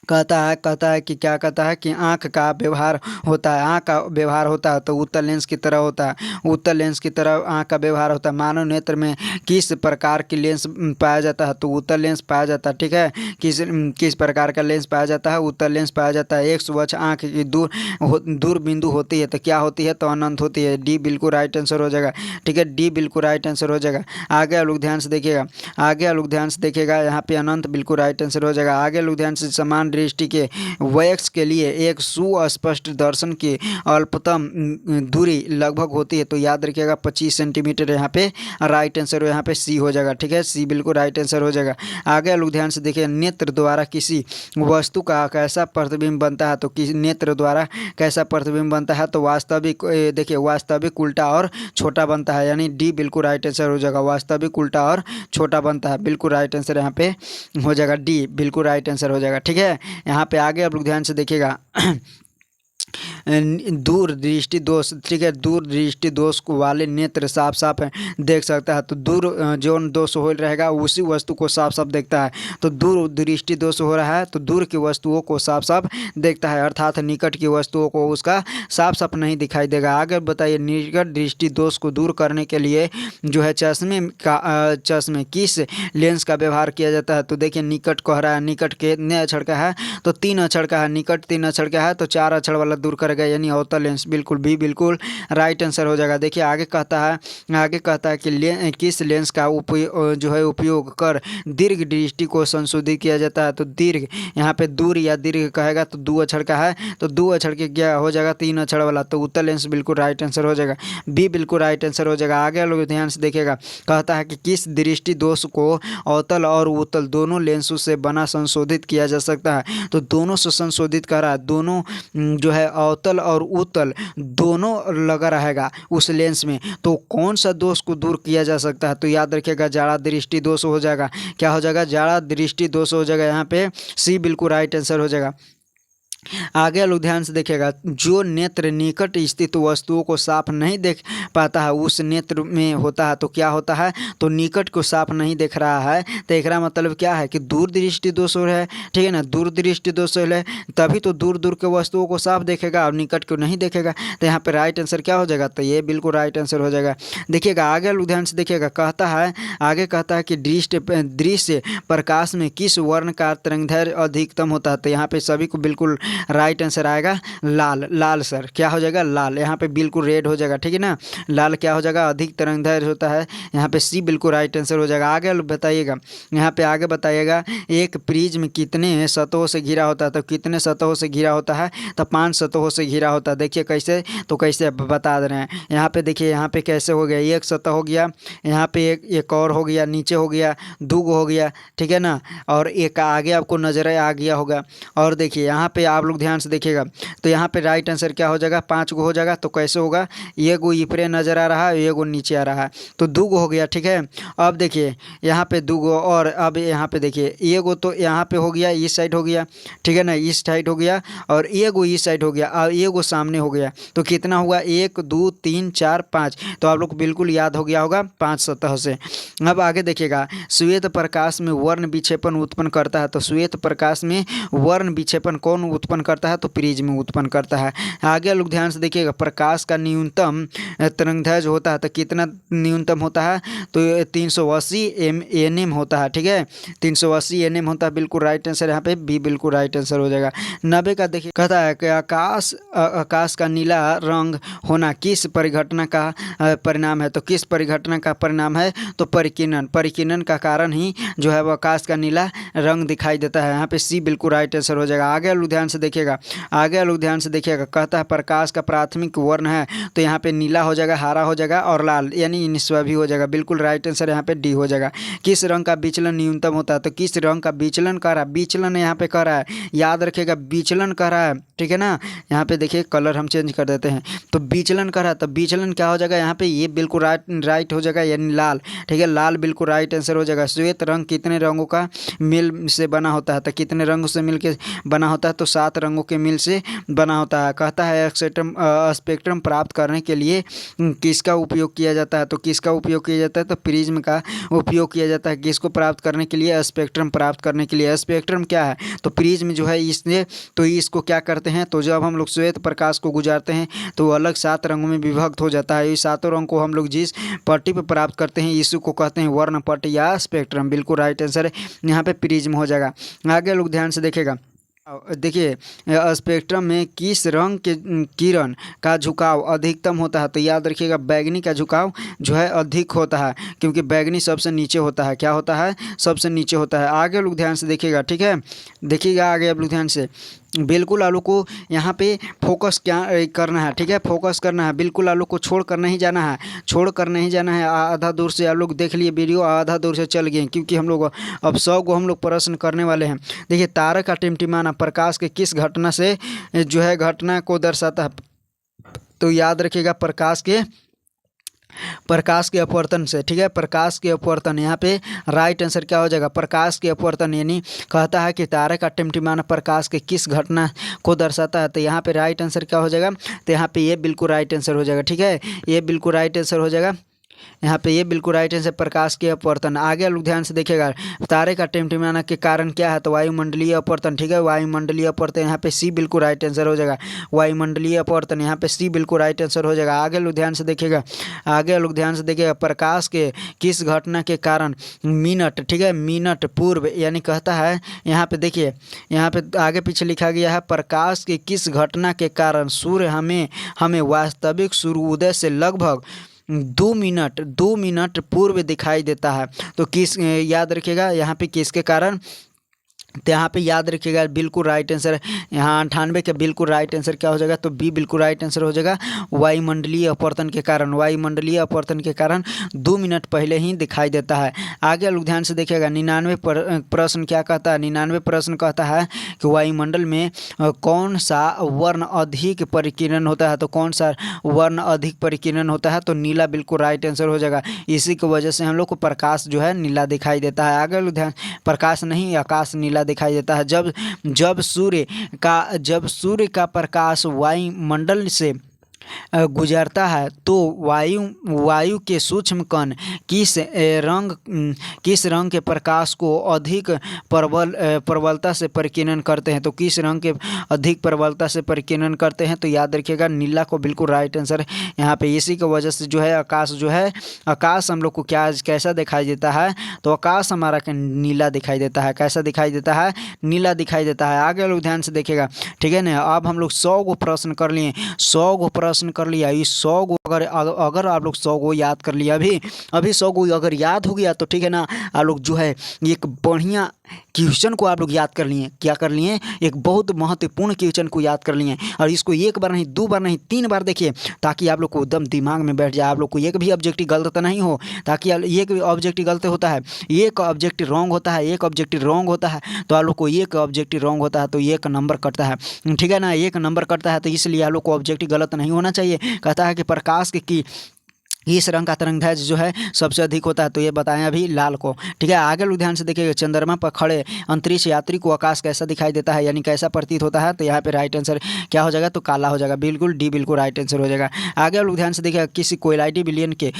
कहता है कि क्या कहता है कि आँख का व्यवहार होता है, आँख का व्यवहार होता है तो उत्तल लेंस की तरह होता है, उत्तल लेंस की तरह आँख का व्यवहार होता है। मानव नेत्र में किस प्रकार की लेंस पाया जाता है? तो उत्तल लेंस पाया जाता है। ठीक है, किस प्रकार का लेंस पाया जाता है? उत्तल लेंस पाया जाता है। एक स्वच्छ आँख की दूर बिंदु होती है, तो क्या होती है? तो अनंत होती है। डी बिल्कुल राइट आंसर हो जाएगा। ठीक है, डी बिल्कुल राइट आंसर हो जाएगा। आगे लोग ध्यान से देखिएगा, यहाँ पे अनंत बिल्कुल राइट आंसर हो जाएगा। आगे लोग ध्यान से समान दृष्टि के वयस्क के लिए एक सुस्पष्ट दर्शन की अल्पतम दूरी लगभग होती है। तो याद रखिएगा 25 सेंटीमीटर यहाँ पे राइट आंसर यहाँ पे सी हो जाएगा। ठीक है, सी बिल्कुल राइट आंसर हो जाएगा। आगे लोग ध्यान से देखिए, नेत्र द्वारा किसी वस्तु का कैसा प्रतिबिंब बनता है। तो किसी नेत्र द्वारा कैसा प्रतिबिंब बनता है, तो वास्तविक देखिए वास्तविक उल्टा और छोटा बनता है, यानी डी बिल्कुल राइट आंसर हो जाएगा। वास्तविक उल्टा और छोटा बनता है, बिल्कुल राइट आंसर यहाँ पे हो जाएगा, डी बिल्कुल राइट आंसर हो जाएगा। ठीक है, यहाँ पे आगे आप लोग ध्यान से देखिएगा दूर दृष्टि दोष। ठीक है, दूर दृष्टि दोष वाले नेत्र साफ साफ देख सकता है। तो दूर जो दोष हो रहेगा उसी वस्तु को साफ साफ देखता है। तो दूर दृष्टि दोष हो रहा है तो दूर की वस्तुओं को साफ साफ देखता है, अर्थात निकट की वस्तुओं को उसका साफ साफ नहीं दिखाई देगा। आगे बताइए, निकट दृष्टि दोष को दूर करने के लिए जो है चश्मे किस लेंस का व्यवहार किया जाता है। तो देखिए, निकट कह रहा है, निकट कितने अक्षर का है, तो 3 अक्षर का है। निकट 3 अक्षर का है तो 4 अक्षर वाला दूर करेगा, यानी अवतल लेंस, बिल्कुल भी बिल्कुल राइट आंसर हो जाएगा। देखिए आगे कहता है कि किस लेंस का उपयोग कर दीर्घ दृष्टि को संशोधित किया जाता है। तो दीर्घ यहाँ पे दूर या दीर्घ कहेगा तो 2 अक्षर का है, तो 2 अक्षर के क्या हो जाएगा, 3 अक्षर वाला, तो उत्तल लेंस बिल्कुल राइट आंसर हो जाएगा, बी बिल्कुल राइट आंसर हो जाएगा। आगे लोग ध्यान से देखिएगा, कहता है कि किस दृष्टि दोष को अवतल और उत्तल दोनों लेंसों से बना संशोधित किया जा सकता है। तो दोनों से संशोधित कर रहा है, दोनों जो है अवतल और उत्तल दोनों लगा रहेगा उस लेंस में। तो कौन सा दोष को दूर किया जा सकता है, तो याद रखिएगा जाड़ा दृष्टि दोष हो जाएगा। क्या हो जाएगा, जाड़ा दृष्टि दोष हो जाएगा, यहाँ पे सी बिल्कुल राइट आंसर हो जाएगा। आगे लोग ध्यान से देखिएगा, जो नेत्र निकट स्थित वस्तुओं को साफ नहीं देख पाता है उस नेत्र में होता है। तो क्या होता है, तो निकट को साफ नहीं देख रहा है, तो एक मतलब क्या है कि दूर दृष्टि दोष हो रहा है। ठीक है ना, दूर दृष्टि दोष हो रहा है, तभी तो दूर दूर के वस्तुओं को साफ देखेगा और निकट को नहीं देखेगा। तो यहाँ पे राइट आंसर क्या हो जाएगा, तो ये बिल्कुल राइट आंसर हो जाएगा। देखिएगा आगे लोग ध्यान से देखिएगा, आगे कहता है कि दृश्य प्रकाश में किस वर्ण का तरंगदैर्घ्य अधिकतम होता है। तो यहाँ पे सभी को बिल्कुल राइट आंसर आएगा लाल। लाल सर क्या हो जाएगा, लाल, यहाँ पे बिल्कुल रेड हो जाएगा। ठीक है ना, लाल क्या हो जाएगा, अधिक तरंगदैर्घ्य होता है, यहाँ पे सी बिल्कुल राइट आंसर हो जाएगा। आगे बताइएगा, यहाँ पे आगे बताइएगा, एक प्रिज्म कितने सतहों से घिरा होता है। तो कितने सतहों से घिरा होता है, तो 5 सतहों से घिरा होता है। देखिए कैसे, तो कैसे बता दे रहे हैं। यहाँ पे देखिए, यहाँ पे कैसे हो गया, एक सतह हो गया, यहाँ पे एक और हो गया, नीचे हो गया, 2 हो गया। ठीक है ना, और एक आगे आपको नजर आ गया होगा। और देखिए यहाँ पे आप लोग ध्यान से देखिएगा, तो यहाँ पे राइट आंसर क्या हो जाएगा, 5 हो जाएगा। तो कैसे होगा, ये गो ऊपरे नजर आ रहा है, ये गो नीचे आ रहा है, तो 2 हो गया। ठीक है, अब देखिए यहाँ पे 2 और अब यहाँ पे देखिए ये गो, तो यहाँ पे हो गया, इस साइड हो गया। ठीक है ना, इस साइड हो गया, और ये गो इस साइड हो गया, और ये गो सामने हो गया। तो कितना हुआ, 1 2 3 4 5। तो आप लोग बिल्कुल याद हो गया होगा 5 सतह से। अब आगे देखिएगा, श्वेत प्रकाश में वर्ण विक्षेपण उत्पन्न करता है। तो श्वेत प्रकाश में वर्ण विक्षेपण कौन उत्पन्न करता है, तो प्रिज्म उत्पन्न करता है। आगे लोग ध्यान से देखिएगा, प्रकाश का न्यूनतम तरंगदैर्घ्य होता है, तो कितना न्यूनतम होता है, तो 380 nm होता है। ठीक है, 380 nm होता है, बिल्कुल राइट आंसर यहाँ पे बी बिल्कुल राइट आंसर हो जाएगा। 90 का देखिए, कहता है कि आकाश का नीला रंग होना किस परिघटना का परिणाम है। तो किस परिघटना का परिणाम है, तो परिकिरण का कारण ही जो है वो आकाश का नीला रंग दिखाई देता है। यहाँ पे सी बिल्कुल राइट आंसर हो जाएगा। आगे लोग ध्यान से देखिएगा, कहता है प्रकाश का प्राथमिक वर्ण है, तो यहाँ पे नीला हो जाएगा, हरा हो जाएगा और लाल, यानी निस्वा भी हो जाएगा। बिल्कुल राइट आंसर यहाँ पे डी हो जाएगा। किस रंग का विचलन न्यूनतम होता है, तो किस रंग का विचलन कर रहा है, विचलन यहाँ पे कर रहा है, याद रखिएगा विचलन कर रहा है। ठीक है ना, यहाँ पे देखिए कलर हम चेंज कर देते हैं, तो विचलन कर रहा है, तो विचलन क्या हो जाएगा यहाँ पे, ये बिल्कुल राइट हो जाएगा, यानी लाल। ठीक है, लाल बिल्कुल राइट आंसर हो जाएगा। श्वेत रंग कितने रंगों का मिल से बना होता है, तो कितने रंगों से मिल के बना होता है, तो 7 रंगों के मिल से बना होता है। कहता है स्पेक्ट्रम प्राप्त करने के लिए किसका उपयोग किया जाता है, तो किसका उपयोग किया जाता है, तो प्रिज्म का उपयोग किया जाता है। किसको प्राप्त करने के लिए, स्पेक्ट्रम प्राप्त करने के लिए। स्पेक्ट्रम क्या है, तो प्रिज्म जो है इसने, तो इसको क्या करते हैं, तो जब हम लोग श्वेत प्रकाश को गुजारते हैं तो अलग 7 रंगों में विभक्त हो जाता है। इस 7 रंग को हम लोग जिस पट्टी पर प्राप्त करते हैं इसी को कहते हैं वर्ण पट्टी या स्पेक्ट्रम। बिल्कुल राइट आंसर है यहाँ पे प्रिज्म हो जाएगा। आगे लोग ध्यान से देखेगा, देखिए स्पेक्ट्रम में किस रंग के किरण का झुकाव अधिकतम होता है? तो याद रखिएगा बैगनी का झुकाव जो है अधिक होता है, क्योंकि बैगनी सबसे नीचे होता है। क्या होता है? सबसे नीचे होता है। आगे लोग ध्यान से देखिएगा, ठीक है, देखिएगा आगे आप लोग ध्यान से। बिल्कुल आलू को यहाँ पे फोकस क्या करना है, ठीक है, फोकस करना है। बिल्कुल आलू को छोड़ कर नहीं जाना है, छोड़ कर नहीं जाना है। आधा दूर से आप लोग देख लिए वीडियो, आधा दूर से चल गए, क्योंकि हम लोग अब 100 को हम लोग प्रश्न करने वाले हैं। देखिए तारा का टिमटिमाना प्रकाश के किस घटना से जो है घटना को दर्शाता है? तो याद रखिएगा प्रकाश के अपवर्तन से, ठीक है, प्रकाश के अपवर्तन। यहाँ पे राइट आंसर क्या हो जाएगा? प्रकाश के अपवर्तन। यानी कहता है कि तारे का टिमटिमाना प्रकाश के किस घटना को दर्शाता है? तो यहाँ पे राइट आंसर क्या हो जाएगा? तो यहाँ पे ये बिल्कुल राइट आंसर हो जाएगा, ठीक है, ये बिल्कुल राइट आंसर हो जाएगा। यहाँ पे ये बिल्कुल राइट आंसर प्रकाश के अपवर्तन। आगे लोग ध्यान से देखिएगा तारे का टिमटिमाना के कारण क्या है? तो वायुमंडलीय अपवर्तन, ठीक है, वायुमंडलीय अपवर्तन। यहाँ पे सी बिल्कुल राइट आंसर हो जाएगा, वायुमंडलीय अपवर्तन। यहाँ पे सी बिल्कुल राइट आंसर हो जाएगा। आगे लोग ध्यान से देखिएगा, आगे लोग ध्यान से देखिएगा प्रकाश के किस घटना के कारण मिनट, ठीक है, मिनट पूर्व, यानी कहता है यहाँ पे देखिए, यहाँ पे आगे पीछे लिखा गया है प्रकाश के किस घटना के कारण सूर्य हमें वास्तविक सूर्योदय से लगभग 2 मिनट पूर्व दिखाई देता है। तो किस याद रखिएगा यहाँ पे किसके कारण? तो यहाँ पे याद रखिएगा बिल्कुल राइट आंसर, यहाँ 98 का बिल्कुल राइट आंसर क्या हो जाएगा? तो बी बिल्कुल राइट आंसर हो जाएगा, वायुमंडलीय अपवर्तन के कारण। वायुमंडलीय अपवर्तन के कारण 2 मिनट पहले ही दिखाई देता है। आगे लोग ध्यान से देखिएगा 99 प्रश्न क्या कहता है? 99 प्रश्न कहता है कि वायुमंडल में कौन सा वर्ण अधिक परिकिरण होता है? तो कौन सा वर्ण अधिक परिकिरण होता है? तो नीला बिल्कुल राइट आंसर हो जाएगा। इसी की वजह से हम लोग को प्रकाश जो है नीला दिखाई देता है। आगे लोग ध्यान, प्रकाश नहीं आकाश नीला दिखाई देता है जब सूर्य का प्रकाश वायुमंडल से गुजरता है तो वायु के सूक्ष्म कण किस रंग के प्रकाश को अधिक प्रबलता से परिकीर्णन करते हैं? तो किस रंग के अधिक प्रबलता से परिकीर्णन करते हैं? तो याद रखिएगा नीला को बिल्कुल राइट आंसर यहाँ पे। इसी की वजह से जो है आकाश हम लोग को कैसा दिखाई देता है? तो आकाश हमारा नीला दिखाई देता है। कैसा दिखाई देता है? नीला दिखाई देता है। आगे लोग ध्यान से देखिएगा, ठीक है ना। अब हम लोग 100 को प्रश्न कर लिए, 100 को प्रश्न कर लिया। इस 100 को अगर आप लोग 100 को याद कर लिया, अभी 100 को अगर याद हो गया तो ठीक है ना, आप लोग जो है एक बढ़िया क्वेश्चन को आप लोग याद कर लिए। क्या कर लिए? एक बहुत महत्वपूर्ण क्वेश्चन को याद कर लिए, और इसको एक बार नहीं, 2 बार नहीं, 3 बार देखिए, ताकि आप लोग को एकदम दिमाग में बैठ जाए। आप लोग को एक भी ऑब्जेक्टिव गलत नहीं हो, ताकि एक ऑब्जेक्टिव गलत होता है, एक ऑब्जेक्टिव रॉन्ग होता है, एक ऑब्जेक्टिव रॉन्ग होता है, तो आप लोग को एक ऑब्जेक्टिव रॉन्ग होता है तो 1 नंबर कटता है, ठीक है ना, 1 नंबर कटता है। तो इसलिए आप लोग को ऑब्जेक्टिव गलत नहीं होना चाहिए। कहता है कि प्रकाश की इस रंग का तरंगदैर्घ्य जो है सबसे अधिक होता है, तो ये बताएं अभी लाल को, ठीक है। आगे लोग ध्यान से देखिएगा चंद्रमा पर खड़े अंतरिक्ष यात्री को आकाश कैसा दिखाई देता है, यानी कैसा प्रतीत होता है? तो यहाँ पे राइट आंसर क्या हो जाएगा? तो काला हो जाएगा, बिल्कुल डी बिल्कुल राइट आंसर हो जाएगा। आगे लोग ध्यान से देखिएगा किसी कोयलाइडी विलयन के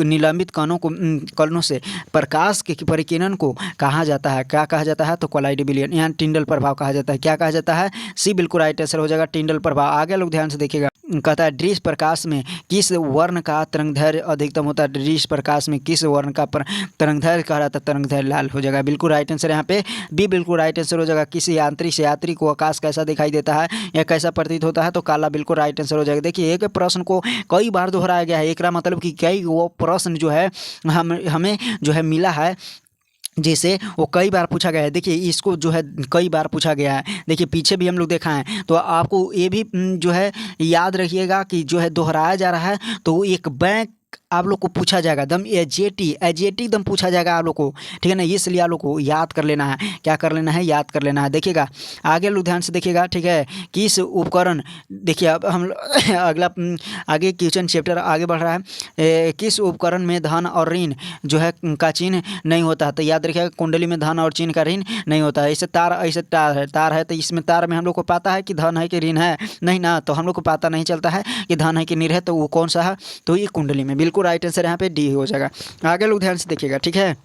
निलंबित कणों से प्रकाश के परिकिरण को कहा जाता है? क्या कहा जाता है? तो कोलाइडी विलयन, यहाँ टिंडल प्रभाव कहा जाता है। क्या कहा जाता है? सी बिल्कुल राइट आंसर हो जाएगा, टिंडल प्रभाव। आगे लोग ध्यान से देखिएगा, कहता है दृश्य प्रकाश में किस वर्ण का तरंगदैर्घ्य अधिकतम होता है? दृश्य प्रकाश में किस वर्ण का तरंगदैर्घ्य कहा जाता है? तरंगदैर्घ्य लाल हो जाएगा, बिल्कुल राइट आंसर यहाँ पे बी बिल्कुल राइट आंसर हो जाएगा। किसी अंतरिक्ष यात्री को आकाश कैसा दिखाई देता है या कैसा प्रतीत होता है? तो काला बिल्कुल राइट आंसर हो जाएगा। देखिए एक प्रश्न को कई बार दोहराया गया है, एक मतलब कि कई वो प्रश्न जो है हमें जो है मिला है, जैसे वो कई बार पूछा गया है। देखिए इसको जो है कई बार पूछा गया है, देखिए पीछे भी हम लोग देखा है, तो आपको ये भी जो है याद रखिएगा कि जो है दोहराया जा रहा है तो एक बैंक आप लोग को पूछा जाएगा, एकदम एजेटी एकदम पूछा जाएगा आप लोग को, ठीक है ना। इसलिए आप लोग को याद कर लेना है। क्या कर लेना है? याद कर लेना है। देखिएगा आगे लोग ध्यान से देखिएगा, ठीक है। किस उपकरण, देखिए अब हम अगला आगे क्वेश्चन चैप्टर आगे बढ़ रहा है। किस उपकरण में धन और ऋण जो है का चिन्ह नहीं होता है? तो याद रखिएगा कुंडली में धन और चिन्ह का ऋण नहीं होता है। ऐसे तार है तो इसमें तार में हम लोग को पता है कि धन है कि ऋण है? नहीं ना, तो हम लोग को पता नहीं चलता है कि धन है कि ऋण है, तो वो कौन सा है? तो ये कुंडली में, बिल्कुल राइट आंसर यहाँ पे डी हो जाएगा। आगे लोग ध्यान से देखिएगा, ठीक है।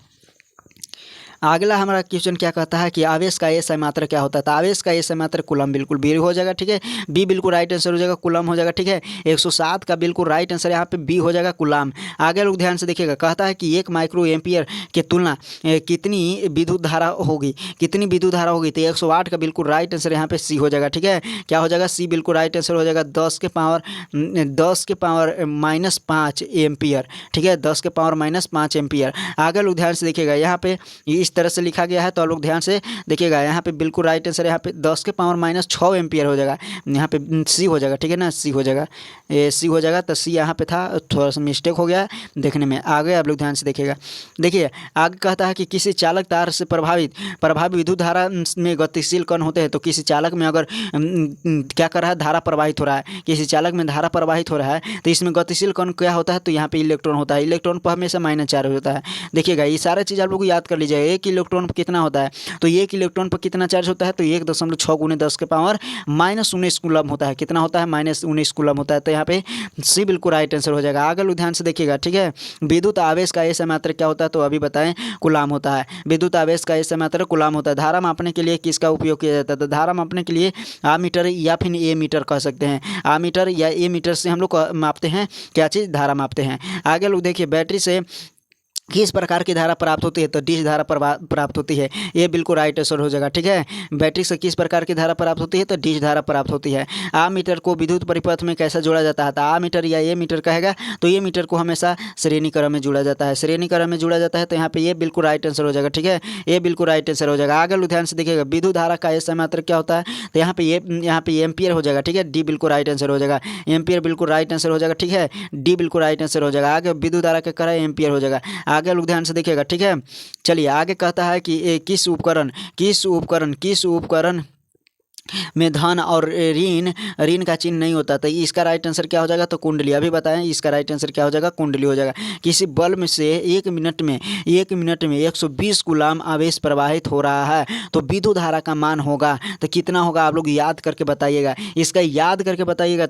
अगला हमारा क्वेश्चन क्या कहता है कि आवेश का एसआई मात्रा क्या होता है। तो आवेश का एसआई मात्रा कूलम, बिल्कुल बी हो जाएगा, ठीक है। बी बिल्कुल राइट आंसर हो जाएगा, कूलम हो जाएगा, ठीक है। 107 का बिल्कुल राइट आंसर यहाँ पे बी हो जाएगा, कूलम। आगे लोग ध्यान से देखिएगा, कहता है कि 1 माइक्रो एम्पियर की तुलना कितनी विद्युत धारा होगी, कितनी विद्युत धारा होगी। तो 108 का बिल्कुल राइट आंसर यहाँ पे सी हो जाएगा, ठीक है। क्या हो जाएगा, सी बिल्कुल राइट आंसर हो जाएगा। 10 के पावर -5 एम्पियर, ठीक है, 10 के पावर -5 एम्पियर। आगे लोग ध्यान से देखिएगा, यहाँ पे इस तरह से लिखा गया है, तो लोग ध्यान से देखिएगा, यहाँ पे बिल्कुल राइट आंसर यहाँ पे 10 के पावर -6 एम्पियर हो जाएगा, यहाँ पे सी हो जाएगा, ठीक है ना, सी हो जाएगा, सी हो जाएगा। तो सी यहाँ पे था, थोड़ा सा मिस्टेक हो गया देखने में। आगे आप लोग ध्यान से देखिएगा, देखिए आगे कहता है कि किसी चालक तार से प्रभावित विद्युत धारा में गतिशील कण होते हैं। तो किसी चालक में अगर क्या कर रहा है, धारा प्रवाहित हो रहा है, किसी चालक में धारा प्रवाहित हो रहा है, तो इसमें गतिशील कण क्या होता है, तो यहाँ पे इलेक्ट्रॉन होता है। इलेक्ट्रॉन पर हमेशा -चार्ज होता है। देखिएगा ये सारा चीज़ आप लोग याद कर लीजिएगा। एक इलेक्ट्रॉन पर कितना होता है, तो एक इलेक्ट्रॉन पर कितना चार्ज होता है, तो 1.6 × 10 के पावर -19 कूलम होता है। कितना होता है, -19 कूलम होता है। तो यहाँ पे सी बिल्कुल राइट आंसर हो जाएगा। आगे लोग ध्यान से देखिएगा, ठीक है। विद्युत आवेश का एसआई मात्रा क्या होता है, तो अभी बताएं, कूलम होता है। विद्युत आवेश का एसआई मात्रा कूलम होता है। धारा मापने के लिए किसका उपयोग किया जाता है, तो धारा मापने के लिए आमीटर या फिर ए मीटर कह सकते हैं। आमीटर या ए मीटर से हम लोग मापते हैं, क्या चीज़, धारा मापते हैं। आगे लोग देखिए, बैटरी से किस प्रकार की धारा प्राप्त होती है, तो डीसी धारा प्राप्त होती है। ये बिल्कुल राइट आंसर हो जाएगा, ठीक है। बैटरी से किस प्रकार की धारा प्राप्त होती है, तो डीसी धारा प्राप्त होती है। आमीटर को विद्युत परिपथ में कैसे जोड़ा जाता है, तो आमीटर या ए मीटर कहेगा, तो ये मीटर को हमेशा श्रेणी क्रम में जोड़ा जाता है, श्रेणी क्रम में जोड़ा जाता है। तो यहाँ पे ये बिल्कुल राइट आंसर हो जाएगा, ठीक है, ये बिल्कुल राइट आंसर हो जाएगा। आगे ध्यान से देखिएगा, विद्युत धारा का एसआई मात्रा क्या होता है, तो यहाँ पे एम्पियर हो जाएगा, ठीक है। डी बिल्कुल राइट आंसर हो जाएगा, एम्पियर बिल्कुल राइट आंसर हो जाएगा, ठीक है। डी बिल्कुल राइट आंसर हो जाएगा। आगे विद्युत धारा क्या करा है, एम्पियर हो जाएगा। आगे लोग ध्यान से देखिएगा, ठीक है। चलिए आगे कहता है कि किस उपकरण में धन और ऋण का चिन्ह नहीं होता, तो इसका राइट आंसर क्या हो जाएगा, तो कुंडली। अभी बताएं, इसका राइट आंसर क्या हो जाएगा, कुंडली हो जाएगा। किसी बल्ब में से 1 मिनट में 120 कूलम आवेश प्रवाहित हो रहा है, तो विद्युत धारा का मान होगा, तो कितना होगा, आप लोग याद करके बताइएगा। इसका याद करके बताइएगा,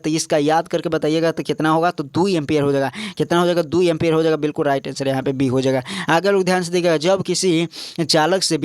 तो कितना होगा, तो 2 एम्पियर हो जाएगा। कितना हो जाएगा, 2 एम्पियर हो जाएगा, बिल्कुल राइट आंसर यहाँ पे बी हो जाएगा। आगे लोग ध्यान से देखिएगा, जब किसी चालक से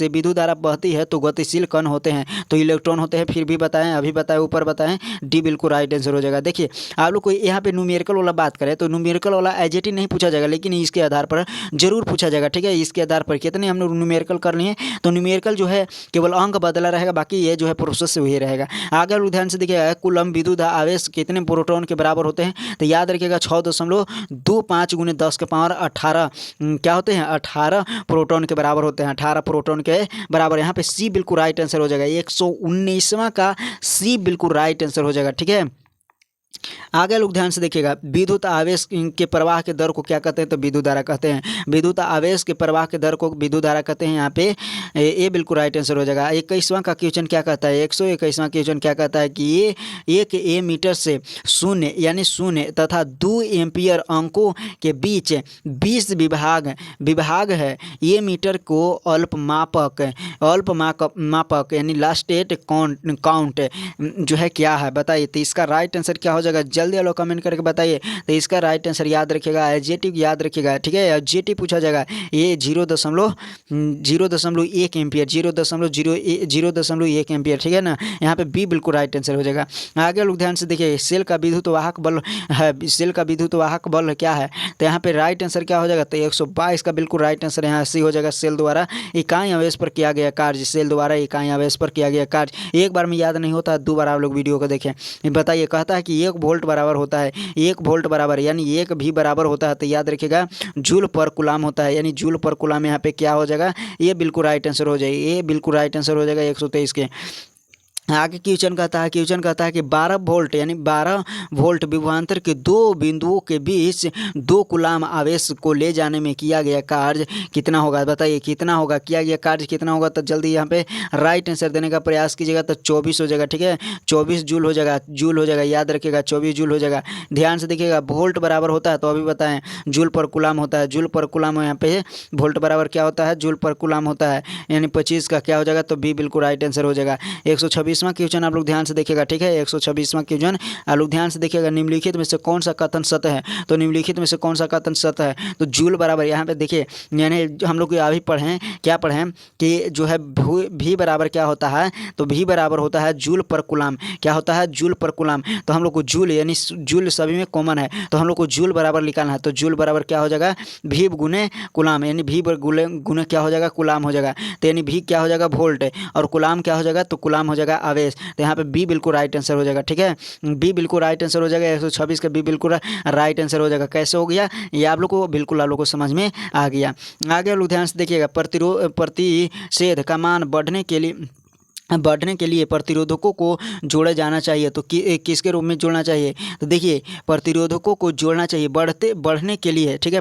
विद्युत धारा बहती है, तो गतिशील कण होते हैं, तो इलेक्ट्रॉन होते हैं। फिर भी बताएं, अभी बताएं, ऊपर बताएं, डी बिल्कुल राइट आंसर हो जाएगा। देखिए आप लोग को यहाँ पे न्यूमेरिकल वाला बात करें, तो न्यूमेरिकल वाला एजेटी नहीं पूछा जाएगा, लेकिन इसके आधार पर जरूर पूछा जाएगा, ठीक है। इसके आधार पर कितने हम लोग न्यूमेरिकल कर लिए, तो न्यूमेरिकल जो है केवल अंक बदला रहेगा, बाकी ये जो है प्रोसेस से वही रहेगा। आगे लोग ध्यान से देखिएगा, कूलम विद्युत आवेश कितने प्रोटॉन के बराबर होते हैं, तो याद रखिएगा 6.25 × 10 के पावर 18 क्या होते हैं, 18 प्रोटॉन के बराबर होते हैं, 18 प्रोटॉन के बराबर। यहाँ पे सी बिल्कुल राइट आंसर हो जाएगा, 119वां का सी बिल्कुल राइट आंसर हो जाएगा, ठीक है। आगे लोग ध्यान से देखिएगा, विद्युत आवेश के प्रवाह के दर को क्या कहते हैं, तो विद्युत धारा कहते हैं। विद्युत आवेश के प्रवाह के दर को विद्युत धारा कहते हैं। यहाँ पे ए बिल्कुल राइट आंसर हो जाएगा। 21वां का क्वेश्चन क्या कहता है, 121वां क्वेश्चन क्या कहता है कि एक ए मीटर से शून्य यानी शून्य तथा 2 एम्पियर अंकों के बीच 20 विभाग है। ए मीटर को अल्पमापक यानी लास्ट एट काउंट जो है क्या है, बताइए। तो इसका राइट आंसर क्या हो जाएगा, जल्दी वालों कमेंट करके बताइए। तो इसका राइट आंसर याद रखिएगा, एजेटिव याद रखिएगा, ठीक है। एजेटिव पूछा जाएगा, ये 0.1 एम्पियर, 0.01 एम्पियर, ठीक है ना। यहाँ पे बी बिल्कुल राइट आंसर हो जाएगा। आगे लोग ध्यान से देखिए, सेल का विद्युत वाहक बल है, सेल का विद्युत वाहक बल क्या है, तो यहाँ पे राइट आंसर क्या हो जाएगा, तो 122 का बिल्कुल राइट आंसर यहाँ सी हो जाएगा। सेल द्वारा इकाई आवेश पर किया गया कार्य, सेल द्वारा इकाई आवेश पर किया गया कार्य। एक बार में याद नहीं होता, 2 बार आप लोग वीडियो को देखें। बताइए, कहता है कि 1 वोल्ट बराबर होता है, 1 वोल्ट बराबर यानी 1 भी बराबर होता है, तो याद रखिएगा जूल पर कूलम होता है, यानी जूल पर कूलम। यहाँ पे क्या हो जाएगा, ये बिल्कुल राइट आंसर हो जाएगा, ये बिल्कुल राइट आंसर हो जाएगा 123 के। आगे क्वेश्चन कहता है कि 12 वोल्ट यानी 12 वोल्ट विभवांतर के 2 बिंदुओं के बीच 2 कूलम आवेश को ले जाने में किया गया कार्य कितना होगा, बताइए कितना होगा, किया गया कार्य कितना होगा। तो जल्दी यहाँ पे राइट आंसर देने का प्रयास कीजिएगा, तो 24 हो जाएगा, ठीक है। 24 जूल हो जाएगा, याद रखिएगा 24 जूल हो जाएगा। ध्यान से देखिएगा, वोल्ट बराबर होता है, तो अभी बताएं जूल पर कूलम होता है, जूल पर कूलम। यहाँ पे वोल्ट बराबर क्या होता है, जूल पर कूलम होता है, यानी 25 का क्या हो जाएगा, तो बी बिल्कुल राइट आंसर हो जाएगा। 126 126वां क्वेश्चन आप लोग ध्यान से देखिएगा, ठीक है। 126वां क्वेश्चन आप लोग ध्यान से देखिएगा। निम्नलिखित में से कौन सा कथन सत्य है? तो निम्नलिखित में से कौन सा कथन सत्य है? तो जूल बराबर यहाँ पे देखिए, यानी हम लोग अभी पढ़ें, क्या पढ़ें कि जो है भी बराबर क्या होता है? तो भी बराबर होता है जूल पर कूलम। क्या होता है? जूल पर कूलम। तो हम लोग को जूल, यानी जूल सभी में कॉमन है, तो हम लोग को जूल बराबर निकालना है। तो जूल बराबर क्या हो जाएगा? भी गुने कूलम, यानी भी गुने क्या हो जाएगा? कूलम हो जाएगा। तो यानी भी क्या हो जाएगा? वोल्ट, और कूलम क्या हो जाएगा? तो कूलम हो जाएगा आवेश। तो यहाँ पे बी बिल्कुल राइट आंसर हो जाएगा, ठीक है। बी बिल्कुल राइट आंसर हो जाएगा। 126 का बी बिल्कुल राइट आंसर हो जाएगा। कैसे हो गया ये आप लोग को? बिल्कुल आप लोग को समझ में आ गया। आगे लोग ध्यान से देखिएगा। प्रतिषेध का मान बढ़ने के लिए प्रतिरोधकों को जोड़ा जाना चाहिए। तो किसके रूप में जोड़ना चाहिए? तो देखिए, प्रतिरोधकों को जोड़ना चाहिए बढ़ने के लिए, ठीक है।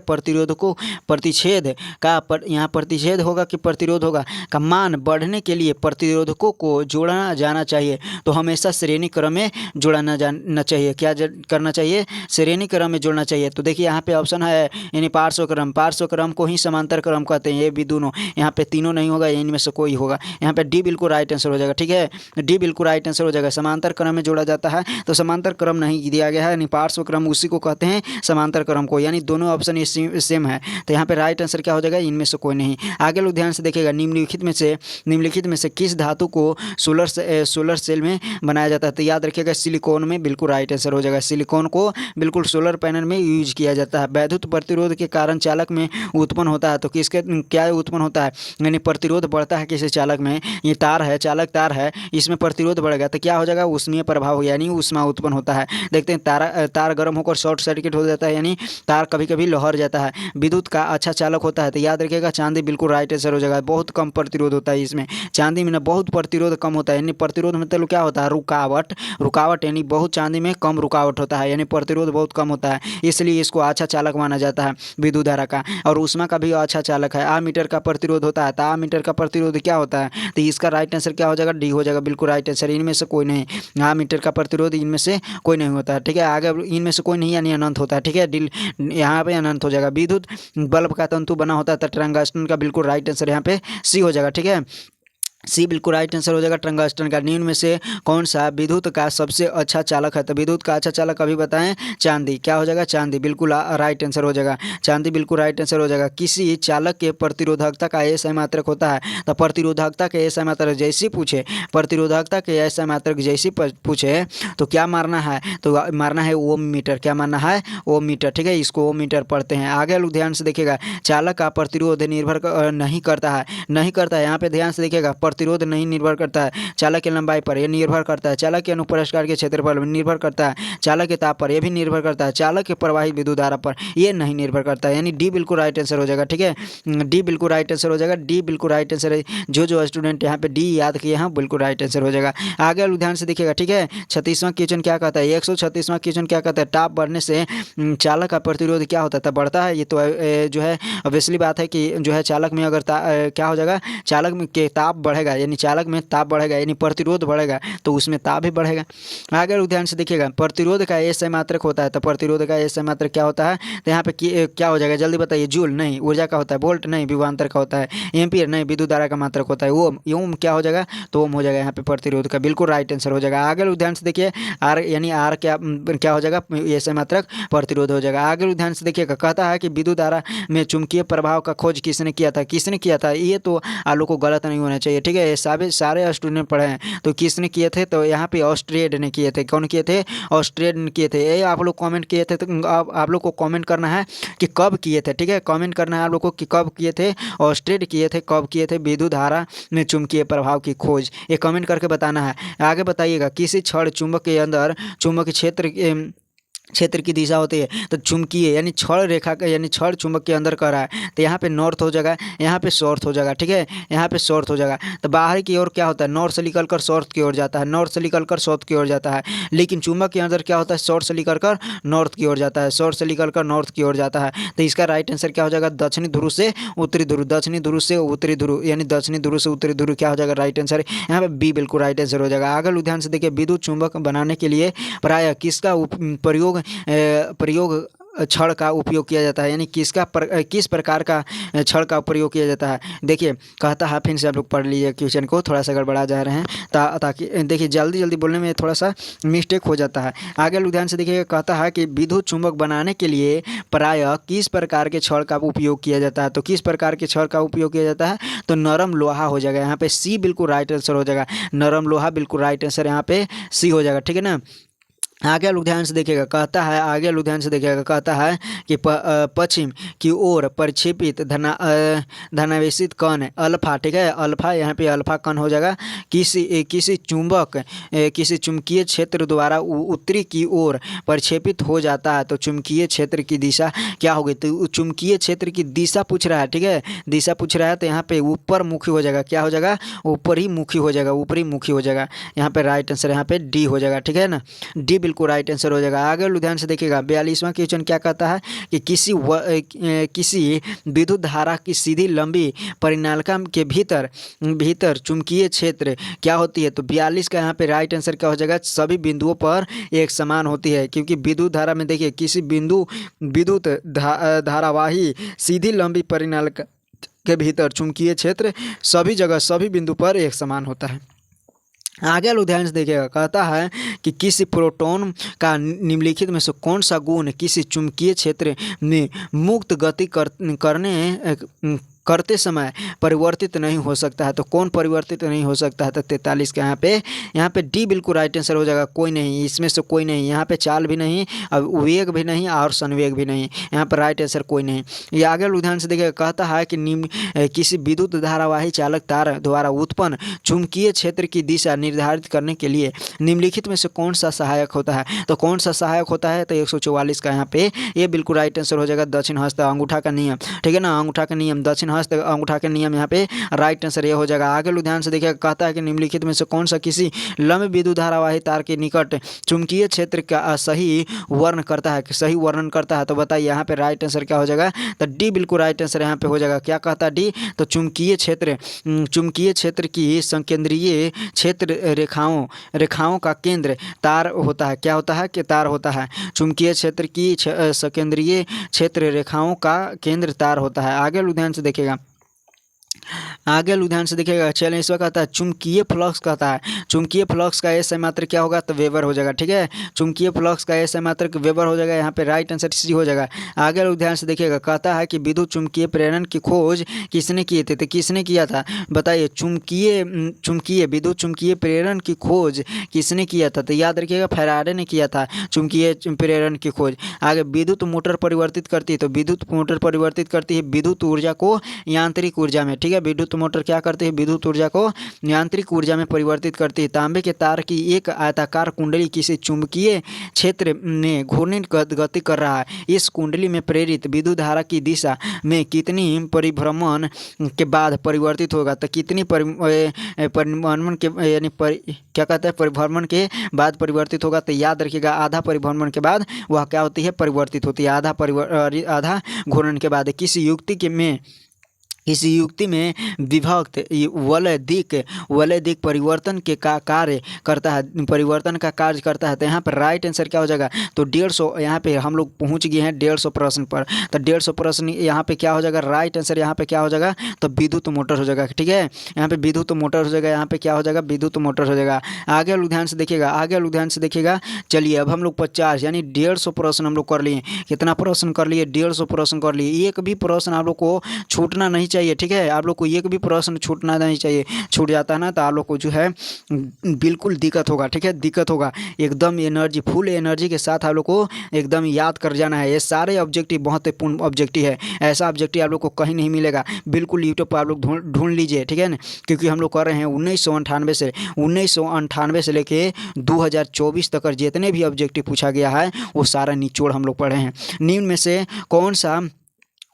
प्रतिषेध का यहाँ प्रतिषेध होगा कि प्रतिरोध होगा? का मान बढ़ने के लिए प्रतिरोधकों को जोड़ना जाना चाहिए। तो हमेशा श्रेणी क्रम में जोड़ना जाना चाहिए। क्या करना चाहिए? श्रेणी क्रम में जोड़ना चाहिए। तो देखिए यहाँ पे ऑप्शन है, यानी पार्श्व क्रम को ही समांतर क्रम कहते हैं। ये भी दोनों, यहाँ पे तीनों नहीं होगा, इनमें से कोई होगा। यहाँ पे डी बिल्कुल राइट आंसर हो जाएगा, ठीक है। डी बिल्कुल राइट आंसर हो जाएगा। समांतर क्रम में जोड़ा जाता है, तो समांतर क्रम नहीं दिया गया है, यानी पार्श्व क्रम उसी को कहते हैं, समांतर क्रम को। यानी दोनों ऑप्शन ये सेम है। तो यहाँ पे राइट आंसर क्या हो जाएगा? इनमें से कोई नहीं। आगे लोग ध्यान से देखिएगा। निम्नलिखित में से किस धातु को सोलर सेल में बनाया जाता है? तो याद रखिएगा, सिलिकॉन में बिल्कुल राइट आंसर हो जाएगा। सिलिकॉन को बिल्कुल सोलर पैनल में यूज किया जाता है। वैद्युत प्रतिरोध के कारण चालक में उत्पन्न होता है। तो किसके क्या उत्पन्न होता है? यानी प्रतिरोध बढ़ता है किसी चालक में। ये तार है, चालक तार है, इसमें प्रतिरोध बढ़ेगा तो क्या हो जाएगा? ऊष्मीय प्रभाव, यानी ऊष्मा उत्पन्न होता है। देखते हैं, तार गर्म होकर शॉर्ट सर्किट हो जाता है, यानी तार कभी कभी लहर जाता है। विद्युत का अच्छा चालक होता है, तो याद रखिएगा चांदी बिल्कुल राइट आंसर हो जाएगा। बहुत कम प्रतिरोध होता है इसमें, चांदी में ना बहुत प्रतिरोध कम होता है। यानी प्रतिरोध मतलब क्या होता है? रुकावट, यानी बहुत चांदी में कम रुकावट होता है, यानी प्रतिरोध बहुत कम होता है, इसलिए इसको अच्छा चालक माना जाता है विद्युत धारा का। और ऊष्मा का भी अच्छा चालक है। आमीटर का प्रतिरोध होता है, तो आमीटर का प्रतिरोध क्या होता है? तो इसका राइट आंसर क्या हो जाएगा? डी हो जाएगा, बिल्कुल राइट आंसर। इनमें से कोई नहीं, आमीटर का प्रतिरोध इनमें से कोई नहीं होता है, ठीक है। आगे इनमें से कोई नहीं, यानी अनंत होता है, ठीक है। यहाँ पे अनंत हो जाएगा। विद्युत बल्ब का तंतु बना होता है, तो टंगस्टन का बिल्कुल राइट आंसर यहाँ पे सी हो जाएगा, ठीक है। सी बिल्कुल राइट आंसर हो जाएगा, टंगस्टन का। निम्न में से कौन सा विद्युत का सबसे अच्छा चालक है? तो विद्युत का अच्छा चालक अभी बताएं, चांदी। क्या हो जाएगा? चांदी बिल्कुल राइट आंसर हो जाएगा। चांदी बिल्कुल राइट आंसर हो जाएगा। किसी चालक के प्रतिरोधकता का एसआई मात्रक होता है? तो प्रतिरोधकता के एसआई मात्रक जैसी पूछे, प्रतिरोधकता के एसआई मात्रक जैसी पूछे तो क्या मारना है? तो मारना है ओम मीटर। क्या मारना है? ओम मीटर, ठीक है। इसको ओम मीटर पढ़ते हैं। आगे लोग ध्यान से देखिएगा। चालक का प्रतिरोध निर्भर नहीं करता है, यहाँ पे ध्यान से देखिएगा। प्रतिरोध नहीं निर्भर करता है चालक की लंबाई पर, यह निर्भर करता है। चालक के अनुप्रस्थ के क्षेत्रफल पर निर्भर करता है। चालक के ताप पर, यह भी निर्भर करता है। चालक के प्रवाहित विद्युत धारा पर, यह नहीं निर्भर करता है। यानी डी बिल्कुल राइट आंसर हो जाएगा, ठीक है। डी बिल्कुल राइट आंसर हो जाएगा। डी बिल्कुल राइट आंसर है। जो स्टूडेंट यहाँ पे डी याद किए हैं, बिल्कुल राइट आंसर हो जाएगा। आगे ध्यान से देखिएगा, ठीक है। 36वां क्वेश्चन क्या कहता है? 136वां क्वेश्चन क्या कहता है? ताप बढ़ने से चालक का प्रतिरोध क्या होता है? बढ़ता है। ये तो जो है ऑब्वियसली बात है कि जो है चालक में अगर क्या हो जाएगा? चालक में के ताप बढ़ेगा, यानी चालक में ताप बढ़ेगा, यानी प्रतिरोध बढ़ेगा, तो उसमें ताप भी बढ़ेगा। अगर ध्यान से देखिएगा, प्रतिरोध का एसआई मात्रक होता है, तो प्रतिरोध का एसआई मात्रक क्या होता है? तो यहाँ पे क्या हो जाएगा? जल्दी बताइए। जूल नहीं, ऊर्जा का होता है। वोल्ट नहीं, विभवांतर का होता है। एम्पियर नहीं, विद्युत धारा का मात्रक होता है। ओम क्या हो जाएगा? तो ओम हो जाएगा यहाँ पे प्रतिरोध का, बिल्कुल राइट आंसर हो जाएगा। आगे ध्यान से देखिए, आर यानी आर क्या हो जाएगा? एसआई मात्रक प्रतिरोध हो जाएगा। आगे ध्यान से देखिएगा, कहता है कि विद्युत धारा में चुंबकीय प्रभाव का खोज किसने किया था? किसने किया था? ये तो आप लोग को गलत नहीं होना चाहिए, ठीक है। सारे स्टूडेंट पढ़े हैं, तो किसने किए थे? तो यहाँ पे ऑस्ट्रेड ने किए थे। कौन किए थे? ऑस्ट्रेड ने किए थे। ये आप लोग कमेंट किए थे, तो आप लोग को कमेंट करना है कि कब किए थे, ठीक है। कमेंट करना है आप लोग को कि कब किए थे, ऑस्ट्रेड किए थे, कब किए थे विद्युत धारा में चुंबकीय प्रभाव की खोज, ये कमेंट करके बताना है। आगे बताइएगा, किसी क्षण चुंबक के अंदर चुंबक क्षेत्र की दिशा होती है, तो चुंबकीय यानी क्षण रेखा का, यानी क्षण चुंबक के अंदर कर रहा है, तो यहाँ पे नॉर्थ हो जाएगा, यहाँ पे साउथ हो जाएगा, ठीक है। यहाँ पे साउथ हो जाएगा, तो बाहर की ओर क्या होता है? नॉर्थ से निकल कर साउथ की ओर जाता है, नॉर्थ से निकल कर साउथ की ओर जाता है। लेकिन चुंबक के अंदर क्या होता है? साउथ से निकल कर नॉर्थ की ओर जाता है, साउथ से निकल कर नॉर्थ की ओर जाता है। तो इसका राइट आंसर क्या हो जाएगा? दक्षिणी ध्रुव से उत्तरी ध्रुव, दक्षिणी ध्रुव से उत्तरी ध्रुव, यानी दक्षिणी ध्रुव से उत्तरी ध्रुव क्या हो जाएगा? राइट आंसर यहाँ पे बी बिल्कुल राइट आंसर हो जाएगा। आगे ध्यान से देखिए, विद्युत चुंबक बनाने के लिए प्रायः किसका प्रयोग छड़ का उपयोग किया जाता है, यानी किस प्रकार का छड़ का प्रयोग किया जाता है। देखिए कहता है, फिर से आप लोग पढ़ लीजिए क्वेश्चन को, थोड़ा सा गड़बड़ा जा रहे हैं ताकि देखिए जल्दी जल्दी बोलने में थोड़ा सा मिस्टेक हो जाता है। आगे लोग ध्यान से देखिएगा, कहता है कि विद्युत चुंबक बनाने के लिए प्रायः किस प्रकार के छड़ का उपयोग किया जाता है। तो किस प्रकार के छड़ का उपयोग किया जाता है, तो नरम लोहा हो जाएगा। यहाँ पे सी बिल्कुल राइट आंसर हो जाएगा, नरम लोहा बिल्कुल राइट आंसर यहाँ पे सी हो जाएगा, ठीक है ना। आगे लोग ध्यान से देखिएगा, कहता है, आगे लोग ध्यान से देखिएगा, कहता है कि पश्चिम की ओर प्रक्षेपित धनावेशित कण अल्फा, ठीक है, अल्फा यहाँ पे अल्फा कण हो जाएगा, किसी चुंबकीय क्षेत्र द्वारा उत्तरी की ओर प्रक्षेपित हो जाता है। तो चुंबकीय क्षेत्र की दिशा क्या होगी, तो चुंबकीय क्षेत्र की दिशा पूछ रहा है, ठीक है, दिशा पूछ रहा है, तो यहाँ पे ऊपर मुखी हो जाएगा, क्या हो जाएगा, ऊपर ही मुखी हो जाएगा, ऊपरी मुखी हो जाएगा। यहाँ पे राइट आंसर यहाँ पे डी हो जाएगा, ठीक है ना, डी बिल्कुल राइट आंसर हो जाएगा। आगे ध्यान से देखिएगा, 42वां क्वेश्चन क्या कहता है कि किसी विद्युत धारा की सीधी लंबी परिनालिका के भीतर चुंबकीय क्षेत्र क्या होती है। तो 42 का यहाँ पे राइट आंसर क्या हो जाएगा, सभी बिंदुओं पर एक समान होती है, क्योंकि विद्युत धारा में देखिए किसी विद्युत धारावाही सीधी लंबी परिनालिका के भीतर चुंबकीय क्षेत्र सभी जगह सभी बिंदु पर एक समान होता है। आगे लोग ध्यान से देखिएगा, कहता है कि किसी प्रोटॉन का निम्नलिखित में से कौन सा गुण किसी चुंबकीय क्षेत्र में मुक्त गति करते समय परिवर्तित नहीं हो सकता है। तो कौन परिवर्तित नहीं हो सकता है, तो 43 का यहाँ पे डी बिल्कुल राइट आंसर हो जाएगा, कोई नहीं, इसमें से कोई नहीं, यहाँ पे चाल भी नहीं, अब वेग भी नहीं और संवेग भी नहीं, यहाँ पर राइट आंसर कोई नहीं। ये आगे ध्यान से देखिएगा, कहता है कि किसी विद्युत धारावाही चालक तार द्वारा उत्पन्न चुंबकीय क्षेत्र की दिशा निर्धारित करने के लिए निम्नलिखित में से कौन सा सहायक होता है। तो कौन सा सहायक होता है, तो 144 का यहाँ पे ये बिल्कुल राइट आंसर हो जाएगा, दक्षिण हस्त अंगूठा का नियम, ठीक है ना, अंगूठा का नियम, दक्षिण हस्त अंगूठा के नियम, यहाँ पे राइट आंसर ये हो जाएगा। आगे लोग ध्यान से देखिएगा, कहता है कि निम्नलिखित में से कौन सा किसी लंबे विद्युत धारावाही तार के निकट चुंबकीय क्षेत्र का सही वर्णन करता है। तो बताइए यहाँ पे राइट आंसर क्या हो जाएगा, तो डी बिल्कुल राइट आंसर यहाँ पे हो जाएगा। क्या कहता है डी, तो चुंबकीय क्षेत्र की संकेंद्रीय क्षेत्र रेखाओं का केंद्र तार होता है। क्या होता है, कि तार होता है। चुंबकीय क्षेत्र की संकेंद्रीय क्षेत्र रेखाओं का केंद्र तार होता है। आगे लोग ध्यान से देखिएगा, चलिए इसमें कहता है चुंबकीय फ्लक्स, कहता है चुंबकीय फ्लक्स का एस मात्रक क्या होगा, तो वेबर हो जाएगा, ठीक है, चुंबकीय फ्लक्स का एस मात्रक वेबर हो जाएगा, यहाँ पे राइट आंसर सी हो जाएगा। आगे लोग ध्यान से देखिएगा, कहता है कि विद्युत चुंबकीय प्रेरण की खोज किसने किए थे, तो किसने किया था, बताइए, विद्युत चुंबकीय प्रेरण की खोज किसने किया था, तो याद रखिएगा फैराडे ने किया था चुंबकीय प्रेरण की खोज। आगे विद्युत मोटर परिवर्तित करती है, तो विद्युत मोटर परिवर्तित करती है विद्युत ऊर्जा को यांत्रिक ऊर्जा में, ठीक है, विद्युत मोटर क्या करती है, विद्युत ऊर्जा को यांत्रिक ऊर्जा में परिवर्तित करती है। तांबे के तार की एक आयताकार कुंडली किसी चुंबकीय क्षेत्र में घूर्णन गति कर रहा है। इस कुंडली में प्रेरित विद्युत धारा की दिशा में कितनी परिभ्रमण के बाद परिवर्तित होगा, तो कितनी परिभ्रमण के यानी क्या कहते हैं, परिभ्रमण के बाद परिवर्तित होगा। तो याद रखिएगा आधा परिभ्रमण के बाद वह क्या होती है, परिवर्तित होती है, आधा घूर्णन के बाद। किसी युक्ति में विभक्त वलय दिक परिवर्तन का कार्य करता है, तो यहाँ पर राइट आंसर क्या हो जाएगा, तो 150, यहाँ पे हम लोग पहुँच गए हैं 150 प्रश्न पर, तो 150 प्रश्न यहाँ पे क्या हो जाएगा, राइट आंसर यहाँ पे क्या हो जाएगा, तो विद्युत मोटर हो जाएगा, ठीक है, यहाँ पे विद्युत मोटर हो जाएगा, यहाँ पे क्या हो जाएगा, विद्युत मोटर हो जाएगा। आगे लोग ध्यान से देखिएगा, चलिए अब हम लोग 50 यानी 150 प्रश्न हम लोग कर लिए। कितना प्रश्न कर लिए, 150 प्रश्न कर लिए। एक भी प्रश्न आप लोग को छूटना नहीं चाहिए, ठीक है, आप लोग को एक भी प्रश्न छूटना नहीं चाहिए, छूट जाता है ना तो आप लोग को जो है बिल्कुल दिक्कत होगा, ठीक है, दिक्कत होगा। एकदम फुल एनर्जी के साथ आप लोग को एकदम याद कर जाना है। ये सारे ऑब्जेक्टिव बहुत पूर्ण ऑब्जेक्टिव है, ऐसा ऑब्जेक्टिव आप लोग को कहीं नहीं मिलेगा, बिल्कुल यूट्यूब पर आप लोग ढूंढ लीजिए, ठीक है ना, क्योंकि हम लोग कर रहे हैं 1998 से लेके 2024 तक जितने भी ऑब्जेक्टिव पूछा गया है वो सारा निचोड़ हम लोग पढ़े हैं। निम्न में से कौन सा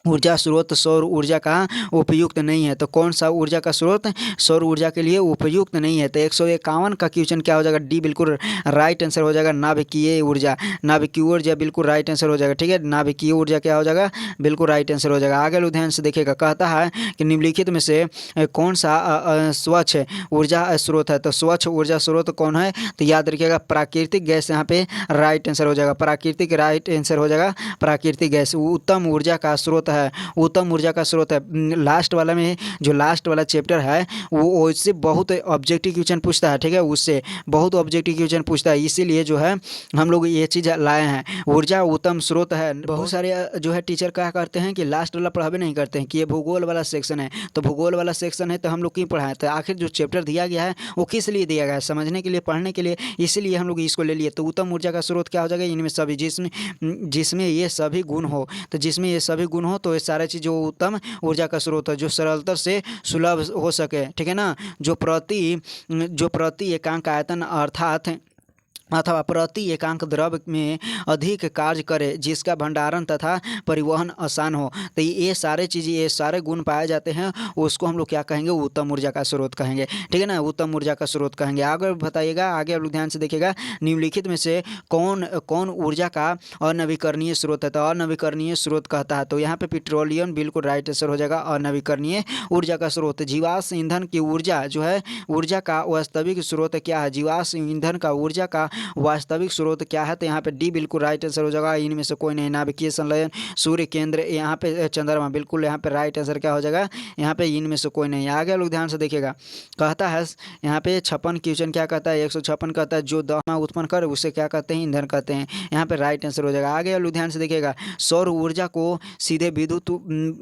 ऊर्जा स्रोत सौर ऊर्जा का उपयुक्त नहीं है। तो कौन सा ऊर्जा का स्रोत सौर ऊर्जा के लिए उपयुक्त नहीं है? तो 151 का क्वेश्चन क्या हो जाएगा? डी बिल्कुल राइट आंसर हो जाएगा। नाभिकीय ऊर्जा, नाभिकीय ऊर्जा बिल्कुल राइट आंसर हो जाएगा। ठीक है, नाभिकीय ऊर्जा क्या हो जाएगा? बिल्कुल राइट आंसर हो जाएगा। आगे लो ध्यान से देखिएगा, कहता है कि निम्नलिखित में से कौन सा स्वच्छ ऊर्जा स्रोत है? तो स्वच्छ ऊर्जा स्रोत कौन है? तो याद रखिएगा प्राकृतिक गैस यहाँ पे राइट आंसर हो जाएगा। प्राकृतिक राइट आंसर हो जाएगा। प्राकृतिक गैस उत्तम ऊर्जा का स्रोत है, उत्तम ऊर्जा का स्रोत है। लास्ट वाला में जो लास्ट वाला चैप्टर है वो उससे बहुत ऑब्जेक्टिव क्वेश्चन पूछता है। ठीक है, उससे बहुत ऑब्जेक्टिव क्वेश्चन पूछता है, इसीलिए जो है हम लोग ये चीज़ लाए हैं। ऊर्जा उत्तम स्रोत है। बहुत सारे जो है टीचर क्या करते हैं कि लास्ट वाला पढ़ावे नहीं करते हैं कि ये भूगोल वाला सेक्शन है, तो भूगोल वाला सेक्शन है तो हम लोग क्यों पढ़ाएं? तो आखिर जो चैप्टर दिया गया है वो किस लिए दिया गया है? समझने के लिए, पढ़ने के लिए, इसीलिए हम लोग इसको ले लिए। तो उत्तम ऊर्जा का स्रोत क्या हो जाएगा? इनमें सभी, जिसमें ये सभी गुण हो। तो जिसमें ये सभी गुण हो तो ये सारे चीज़ जो उत्तम ऊर्जा का स्रोत है, जो सरलता से सुलभ हो सके। ठीक है ना, जो प्रति एकांक आयतन अर्थात अथवा प्रति एकांक द्रव्य में अधिक कार्य करे, जिसका भंडारण तथा परिवहन आसान हो। तो ये सारे चीज़ें, ये सारे गुण पाए जाते हैं, उसको हम लोग क्या कहेंगे? उत्तम ऊर्जा का स्रोत कहेंगे। ठीक है ना, उत्तम ऊर्जा का स्रोत कहेंगे। आगे बताइएगा, आगे आप लोग ध्यान से देखिएगा, निम्नलिखित में से कौन कौन ऊर्जा का अनवीकरणीय स्रोत है? तो अनवीकरणीय स्रोत कहता है तो यहाँ पे पेट्रोलियम बिल्कुल राइट आंसर हो जाएगा। अनवीकरणीय ऊर्जा का स्रोत जीवाश्म ईंधन की ऊर्जा जो है, ऊर्जा का वास्तविक स्रोत क्या है? जीवाश्म ईंधन का ऊर्जा का वास्तविक स्रोत क्या है? तो यहाँ पे डी बिल्कुल राइट आंसर हो जाएगा। इनमें से कोई नहीं। नाभिकीय संलयन, सूर्य केंद्र, यहाँ पे चंद्रमा, बिल्कुल यहाँ पे राइट आंसर क्या हो जाएगा? यहाँ पे इनमें से कोई नहीं। आगे लोग ध्यान से देखिएगा, कहता है यहाँ पे 56 क्वेश्चन क्या कहता है? 156 कहता है जो दहना उत्पन्न करे उसे क्या कहते हैं? ईंधन कहते हैं। यहाँ पे राइट आंसर हो जाएगा। आगे लोग ध्यान से देखिएगा, सौर ऊर्जा को सीधे विद्युत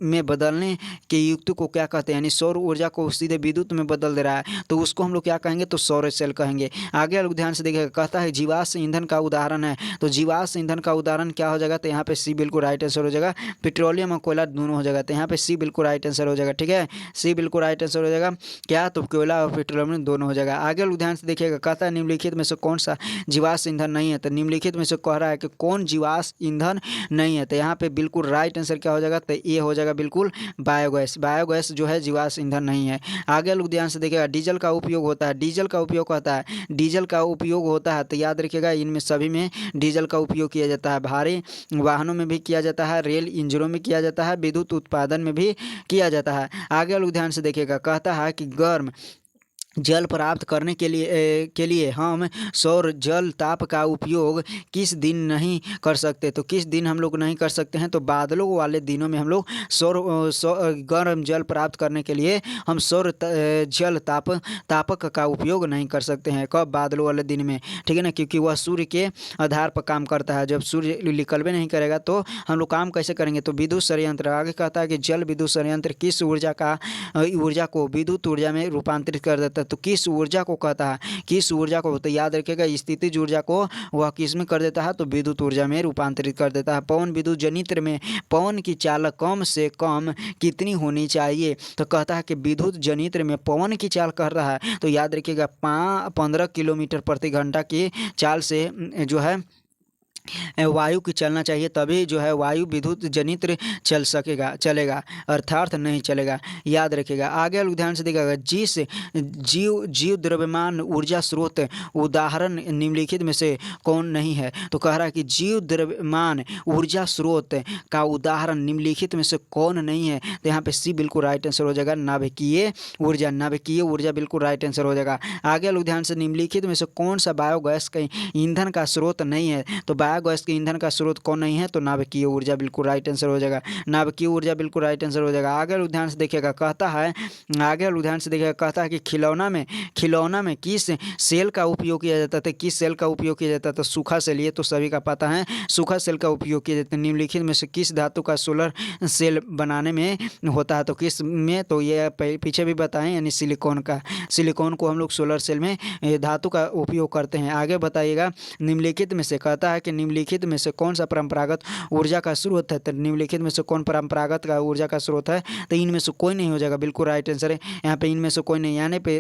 में बदलने के युक्त को क्या कहते हैं? यानी सौर ऊर्जा को सीधे विद्युत में बदल दे रहा है तो उसको हम लोग क्या कहेंगे? तो सौर सेल कहेंगे। आगे लोग ध्यान से देखिएगा, कहता है जीवाश्म ईंधन का उदाहरण है। तो जीवाश्म ईंधन का उदाहरण क्या हो जाएगा? तो यहाँ पे सी बिल्कुल राइट आंसर हो जाएगा। पेट्रोलियम और कोयला दोनों हो जाएगा, तो यहाँ पे सी बिल्कुल राइट आंसर हो जाएगा। ठीक है, सी बिल्कुल राइट आंसर हो जाएगा। क्या? तो कोयला और पेट्रोलियम दोनों हो जाएगा। आगे लोग ध्यान से देखिएगा, कहता है निम्नलिखित में से कौन सा जीवाश्म ईंधन नहीं है? तो निम्नलिखित में से कह रहा है कि कौन जीवाश्म ईंधन नहीं है? तो यहाँ पे बिल्कुल राइट आंसर क्या हो जाएगा? तो ये हो जाएगा बिल्कुल बायोगैस। बायोगैस जो है जीवाश्म ईंधन नहीं है। आगे लोग ध्यान से देखिएगा, डीजल का उपयोग होता है। डीजल का उपयोग होता है, डीजल का उपयोग होता है तो याद रखिएगा इनमें सभी में डीजल का उपयोग किया जाता है। भारी वाहनों में भी किया जाता है, रेल इंजनों में किया जाता है, विद्युत उत्पादन में भी किया जाता है। आगे लोग ध्यान से देखिएगा, कहता है कि गर्म जल प्राप्त करने के लिए हम सौर जल ताप का उपयोग किस दिन नहीं कर सकते? तो किस दिन हम लोग नहीं कर सकते हैं? तो बादलों वाले दिनों में हम लोग गर्म जल प्राप्त करने के लिए हम सौर जल तापक का उपयोग नहीं कर सकते हैं। कब? बादलों वाले दिन में। ठीक है ना, क्योंकि वह सूर्य के आधार पर काम करता है। जब सूर्य निकलबे नहीं करेगा तो हम लोग काम कैसे करेंगे? तो विद्युत संयंत्र। आगे कहता है कि जल विद्युत संयंत्र किस ऊर्जा को विद्युत ऊर्जा में रूपांतरित कर देता है। तो किस ऊर्जा को कहता है? किस ऊर्जा को? तो याद रखिएगा स्थितिज ऊर्जा को वह किस में कर देता है? तो विद्युत ऊर्जा में रूपांतरित कर देता है। पवन विद्युत जनित्र में पवन की चाल कम से कम कितनी होनी चाहिए? तो कहता है कि विद्युत जनित्र में पवन की चाल कर रहा है तो याद रखिएगा 15 किलोमीटर प्रति घंटा की चाल से जो है वायु की चलना चाहिए, तभी जो है वायु विद्युत जनित्र चलेगा, अर्थात नहीं चलेगा। याद रखिएगा। आगे लोग ध्यान से देखिएगा, जिस जीव द्रव्यमान ऊर्जा स्रोत उदाहरण निम्नलिखित में से कौन नहीं है? तो कह रहा है कि जीव द्रव्यमान ऊर्जा स्रोत का उदाहरण निम्नलिखित में से कौन नहीं है? तो यहाँ पे सी बिल्कुल राइट आंसर हो जाएगा। नाभिकीय ऊर्जा। नाभिकीय ऊर्जा बिल्कुल राइट आंसर हो जाएगा। आगे लोग ध्यान से, निम्नलिखित में से कौन सा बायोगैस का ईंधन का स्रोत नहीं है? तो बायोगैस के ईंधन का स्रोत कौन नहीं है? तो नाभिकीय ऊर्जा बिल्कुल राइट आंसर हो जाएगा। नाभिकीय ऊर्जा बिल्कुल राइट आंसर हो जाएगा। आगे लोग ध्यान से देखिएगा, कहता है कि खिलौना में किस सेल का उपयोग किया जाता था? किस सेल का उपयोग किया जाता था? सूखा सेल। ये तो सभी का पता है, सूखा सेल का उपयोग किया जाता है। निम्नलिखित में से किस धातु का सोलर सेल बनाने में होता है? तो किस में? तो ये पीछे भी बताएं, यानी सिलिकॉन का। सिलिकॉन को हम लोग सोलर सेल में धातु का उपयोग करते हैं। आगे बताइएगा, निम्नलिखित में से कहता है कि निम्नलिखित में से कौन सा परंपरागत ऊर्जा का स्रोत है? तो निम्नलिखित में से कौन परंपरागत का ऊर्जा का स्रोत है? तो इनमें से कोई नहीं हो जाएगा, बिल्कुल राइट आंसर है यहाँ पे इनमें से कोई नहीं,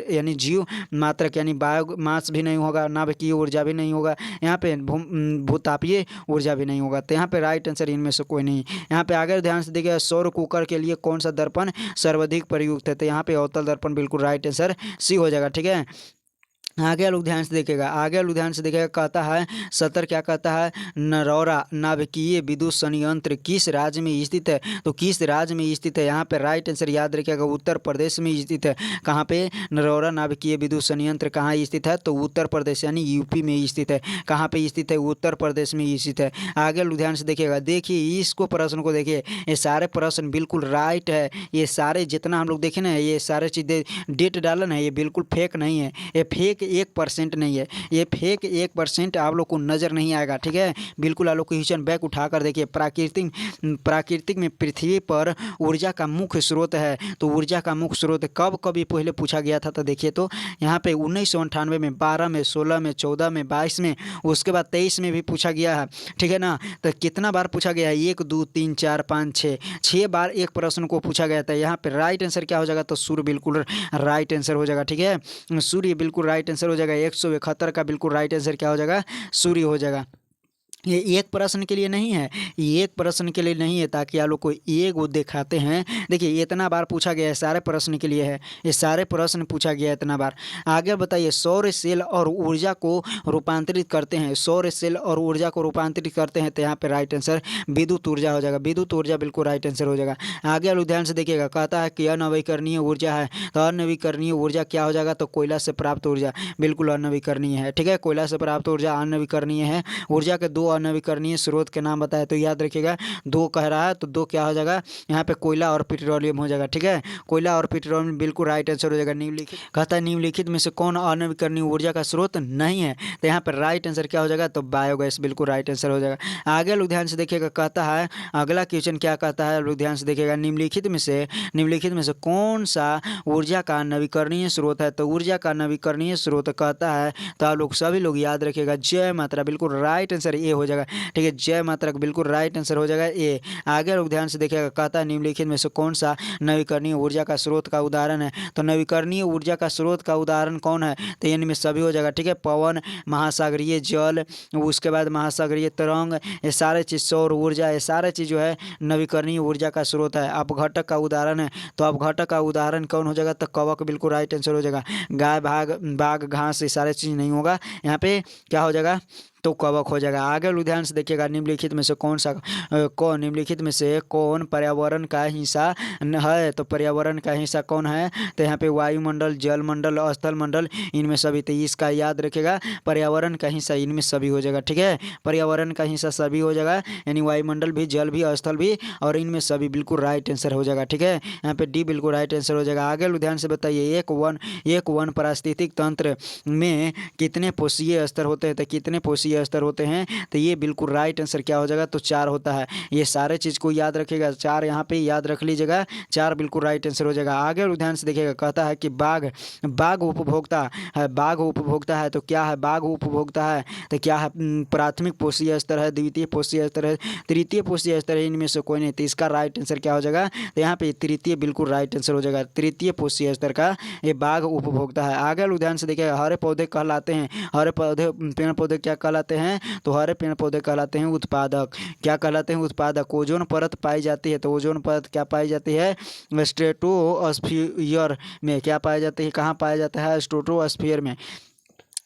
यानी जीव मात्रक यानी बायो मास भी नहीं होगा, नाभिकीय ऊर्जा भी नहीं होगा, यहाँ पे भूतापीय ऊर्जा भी नहीं होगा। तो यहाँ पे राइट आंसर इनमें से कोई नहीं। यहाँ पे आगे ध्यान से देखिएगा, सौर कुकर के लिए कौन सा दर्पण सर्वाधिक प्रयुक्त है? तो यहाँ पे अवतल दर्पण बिल्कुल राइट आंसर सी हो जाएगा। ठीक है, आगे लोग ध्यान से देखेगा, कहता है 70 क्या कहता है? नरौरा नाभिकीय विद्युत संयंत्र किस राज्य में स्थित है? तो किस राज्य में स्थित है? यहाँ पे राइट आंसर याद रखिएगा, उत्तर प्रदेश में स्थित है। कहाँ पे? नरौरा नाभिकीय विद्युत संयंत्र कहाँ स्थित है? तो उत्तर प्रदेश यानी यूपी में स्थित है। कहाँ पे स्थित है? उत्तर प्रदेश में स्थित है। आगे लोग ध्यान से देखिएगा, देखिए इसको प्रश्न को देखिए, ये सारे प्रश्न बिल्कुल राइट है। ये सारे जितना हम लोग देखे ना, ये सारे चीज़ें डेट डाला ना, ये बिल्कुल फेक नहीं है, ये फेक 1% नहीं है, ये फेक 1% आप लोग को नज़र नहीं आएगा। ठीक है, बिल्कुल आप लोग क्वेश्चन बैक उठाकर देखिए। प्राकृतिक में पृथ्वी पर ऊर्जा का मुख्य स्रोत है, तो ऊर्जा का मुख्य स्रोत कब ये पहले पूछा गया था? तो देखिए, तो यहाँ पे 1998 में, 12 में, 16 में, 14 में, 22 में, उसके बाद 23 में भी पूछा गया है। ठीक है ना, तो कितना बार पूछा गया है? 1 2 3 4 5 6 बार एक प्रश्न को पूछा गया था। यहाँ पे राइट आंसर क्या हो जाएगा? तो सूर्य बिल्कुल राइट आंसर हो जाएगा। ठीक है, सूर्य बिल्कुल राइट आंसर हो जाएगा। 171 का बिल्कुल राइट आंसर क्या हो जाएगा? सूर्य हो जाएगा। ये एक प्रश्न के लिए नहीं है, ये एक प्रश्न के लिए नहीं है, ताकि आप लोग को एक वो दिखाते हैं। देखिए इतना बार पूछा गया है, सारे प्रश्न के लिए है, ये सारे प्रश्न पूछा गया है इतना बार। आगे बताइए, सौर सेल और ऊर्जा को रूपांतरित करते हैं, सौर सेल और ऊर्जा को रूपांतरित करते हैं, तो यहाँ पे राइट आंसर विद्युत ऊर्जा हो जाएगा। विद्युत ऊर्जा बिल्कुल राइट आंसर हो जाएगा। आगे लोग ध्यान से देखिएगा, कहता है कि अनवीकरणीय ऊर्जा है, तो अनवीकरणीय ऊर्जा क्या हो जाएगा? तो कोयला से प्राप्त ऊर्जा बिल्कुल अनवीकरणीय है। ठीक है, कोयला से प्राप्त ऊर्जा अनवीकरणीय है। ऊर्जा के दो अनवीकरणीय स्रोत के नाम बताए, तो याद रखिएगा, दो कह रहा है तो दो क्या हो जाएगा? यहाँ पे कोयला और पेट्रोलियम हो जाएगा। ठीक है, कोयला और पेट्रोलियम बिल्कुल राइट आंसर हो जाएगा। निम्नलिखित कहता है निम्नलिखित में से कौन अनवीकरणीय ऊर्जा का स्रोत नहीं है? तो यहाँ पर राइट आंसर क्या हो जाएगा? तो बायोगैस बिल्कुल राइट आंसर हो जाएगा। आगे लोग ध्यान से देखिएगा, कहता है अगला क्वेश्चन क्या कहता है, लोग ध्यान से देखिएगा, निम्नलिखित में से कौन सा ऊर्जा का नवीकरणीय स्रोत है? तो ऊर्जा का नवीकरणीय स्रोत कहता है, तो आप लोग सभी लोग याद रखिएगा, जय मात्रा बिल्कुल राइट आंसर ए हो जाएगा। ठीक है, जय मात्रा का बिल्कुल राइट आंसर हो जाएगा ए। आगे लोग ध्यान से देखिएगा, कहता है निम्नलिखित में से कौन सा नवीकरणीय ऊर्जा का स्रोत का उदाहरण है? तो नवीकरणीय ऊर्जा का स्रोत का उदाहरण कौन है? तो इनमें सभी हो जाएगा। ठीक है, पवन, महासागरीय जल, उसके बाद महासागरीय तरंग, ये सारे चीज़, सौर ऊर्जा, ये सारे चीज़ जो है नवीकरणीय ऊर्जा का स्रोत है। अपघटक का उदाहरण है, तो अपघटक का उदाहरण कौन हो जाएगा? तो कवक बिल्कुल राइट आंसर हो जाएगा। गाय, बाघ, घास, ये सारे चीज़ नहीं होगा, यहाँ पे क्या हो जाएगा? तो कवक हो जाएगा। आगे लुधियान से देखिएगा, निम्नलिखित में से निम्नलिखित में से कौन पर्यावरण का हिस्सा है? तो पर्यावरण का हिस्सा कौन है? तो यहाँ पे वायुमंडल, जलमंडल, स्थल मंडल, इनमें सभी, तो इसका याद रखेगा, पर्यावरण का हिस्सा इनमें सभी हो जाएगा। ठीक है, पर्यावरण का हिस्सा सभी हो जाएगा, यानी वायुमंडल भी, जल भी, स्थल भी, और इनमें सभी बिल्कुल राइट आंसर हो जाएगा। ठीक है, यहाँ पे डी बिल्कुल राइट आंसर हो जाएगा। आगे लुधियान से बताइए, एक वन पारिस्थितिक तंत्र में कितने पोषीय स्तर होते हैं? तो कितने पोषीय स्तर होते हैं? तो ये बिल्कुल राइट आंसर क्या हो जाएगा? तो 4 होता है। ये सारे चीज को याद रखेगा, 4 यहाँ पे याद रख लीजिएगा, 4 बिल्कुल राइट आंसर हो जाएगा। आगे ध्यान से देखिएगा, कहता है कि बाघ उपभोक्ता है, बाघ उपभोक्ता है, तो क्या है? बाघ उपभोक्ता है तो क्या है? प्राथमिक पोषीय स्तर है, द्वितीय पोषीय स्तर है, तृतीय पोषीय स्तर है, इनमें से कोई नहीं, तो इसका राइट आंसर क्या हो जाएगा? तो यहाँ पे तृतीय बिल्कुल राइट आंसर हो जाएगा। तृतीय पोषीय स्तर का ये बाघ उपभोक्ता है। आगे ध्यान से देखिएगा, हरे पौधे कहलाते हैं, हरे पौधे, पेड़ पौधे क्या कहलाते हैं? तो हरे पेड़ पौधे कहलाते हैं उत्पादक। क्या कहलाते हैं? उत्पादक। ओजोन परत पाई जाती है, तो ओजोन परत क्या पाई जाती है? स्ट्रेटोस्फीयर में। क्या पाई जाती है? कहाँ पाया जाता है? स्ट्रेटोस्फीयर में,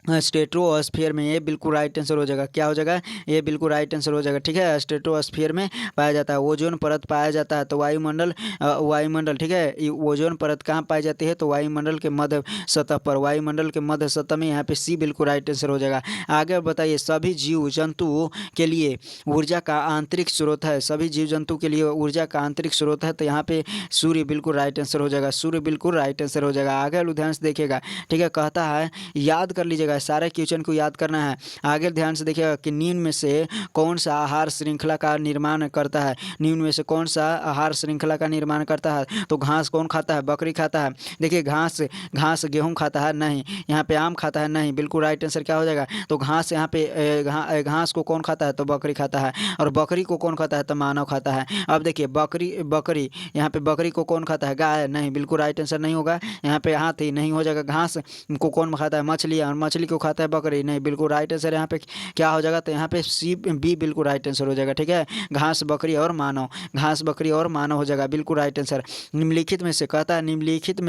स्ट्रेटोस्फीयर में। ये बिल्कुल राइट आंसर हो जाएगा। क्या हो जाएगा? ये बिल्कुल राइट आंसर हो जाएगा। ठीक है, स्ट्रेटोस्फीयर में पाया जाता है। ओजोन परत पाया जाता है, तो वायुमंडल। ठीक है, ये ओजोन परत कहाँ पाई जाती है? तो वायुमंडल के मध्य सतह पर, वायुमंडल के मध्य सतह में, यहाँ पे सी बिल्कुल राइट आंसर हो जाएगा। आगे बताइए, सभी जीव जंतुओं के लिए ऊर्जा का आंतरिक स्रोत है, सभी जीव जंतु के लिए ऊर्जा का आंतरिक स्रोत है, तो यहाँ पे सूर्य बिल्कुल राइट आंसर हो जाएगा। सूर्य बिल्कुल राइट आंसर हो जाएगा। आगे ध्यान से देखिएगा, ठीक है, कहता है, याद कर लीजिएगा, जाएगा, सारे क्वेश्चन को याद करना है। आगे ध्यान से देखिएगा कि निम्न में से कौन सा आहार श्रृंखला का निर्माण करता है। निम्न में से कौन सा आहार श्रृंखला का निर्माण करता है। तो घास कौन खाता है, बकरी खाता है। देखिए घास गेहूं खाता है, नहीं। यहाँ पे आम खाता है, नहीं। बिल्कुल राइट आंसर क्या हो जाएगा, तो घास यहाँ पे घास को कौन खाता है, तो बकरी खाता है। और बकरी को कौन खाता है, तो मानव खाता है। अब देखिए बकरी यहाँ पे बकरी को कौन खाता है, गाय, नहीं। बिल्कुल राइट आंसर नहीं होगा, यहाँ पे हाथी नहीं हो जाएगा। घास को कौन खाता है, मछली, और मछली को खाता है बकरी, नहीं। बिल्कुल राइट आंसर यहाँ पे क्या हो जाएगा, तो यहाँ पे सी बी बिल्कुल राइट आंसर हो जाएगा। ठीक है, घास बकरी और मानव, घास बकरी और मानव हो जाएगा, बिल्कुल राइट आंसर। निम्नलिखित में से कहता है, निम्नलिखित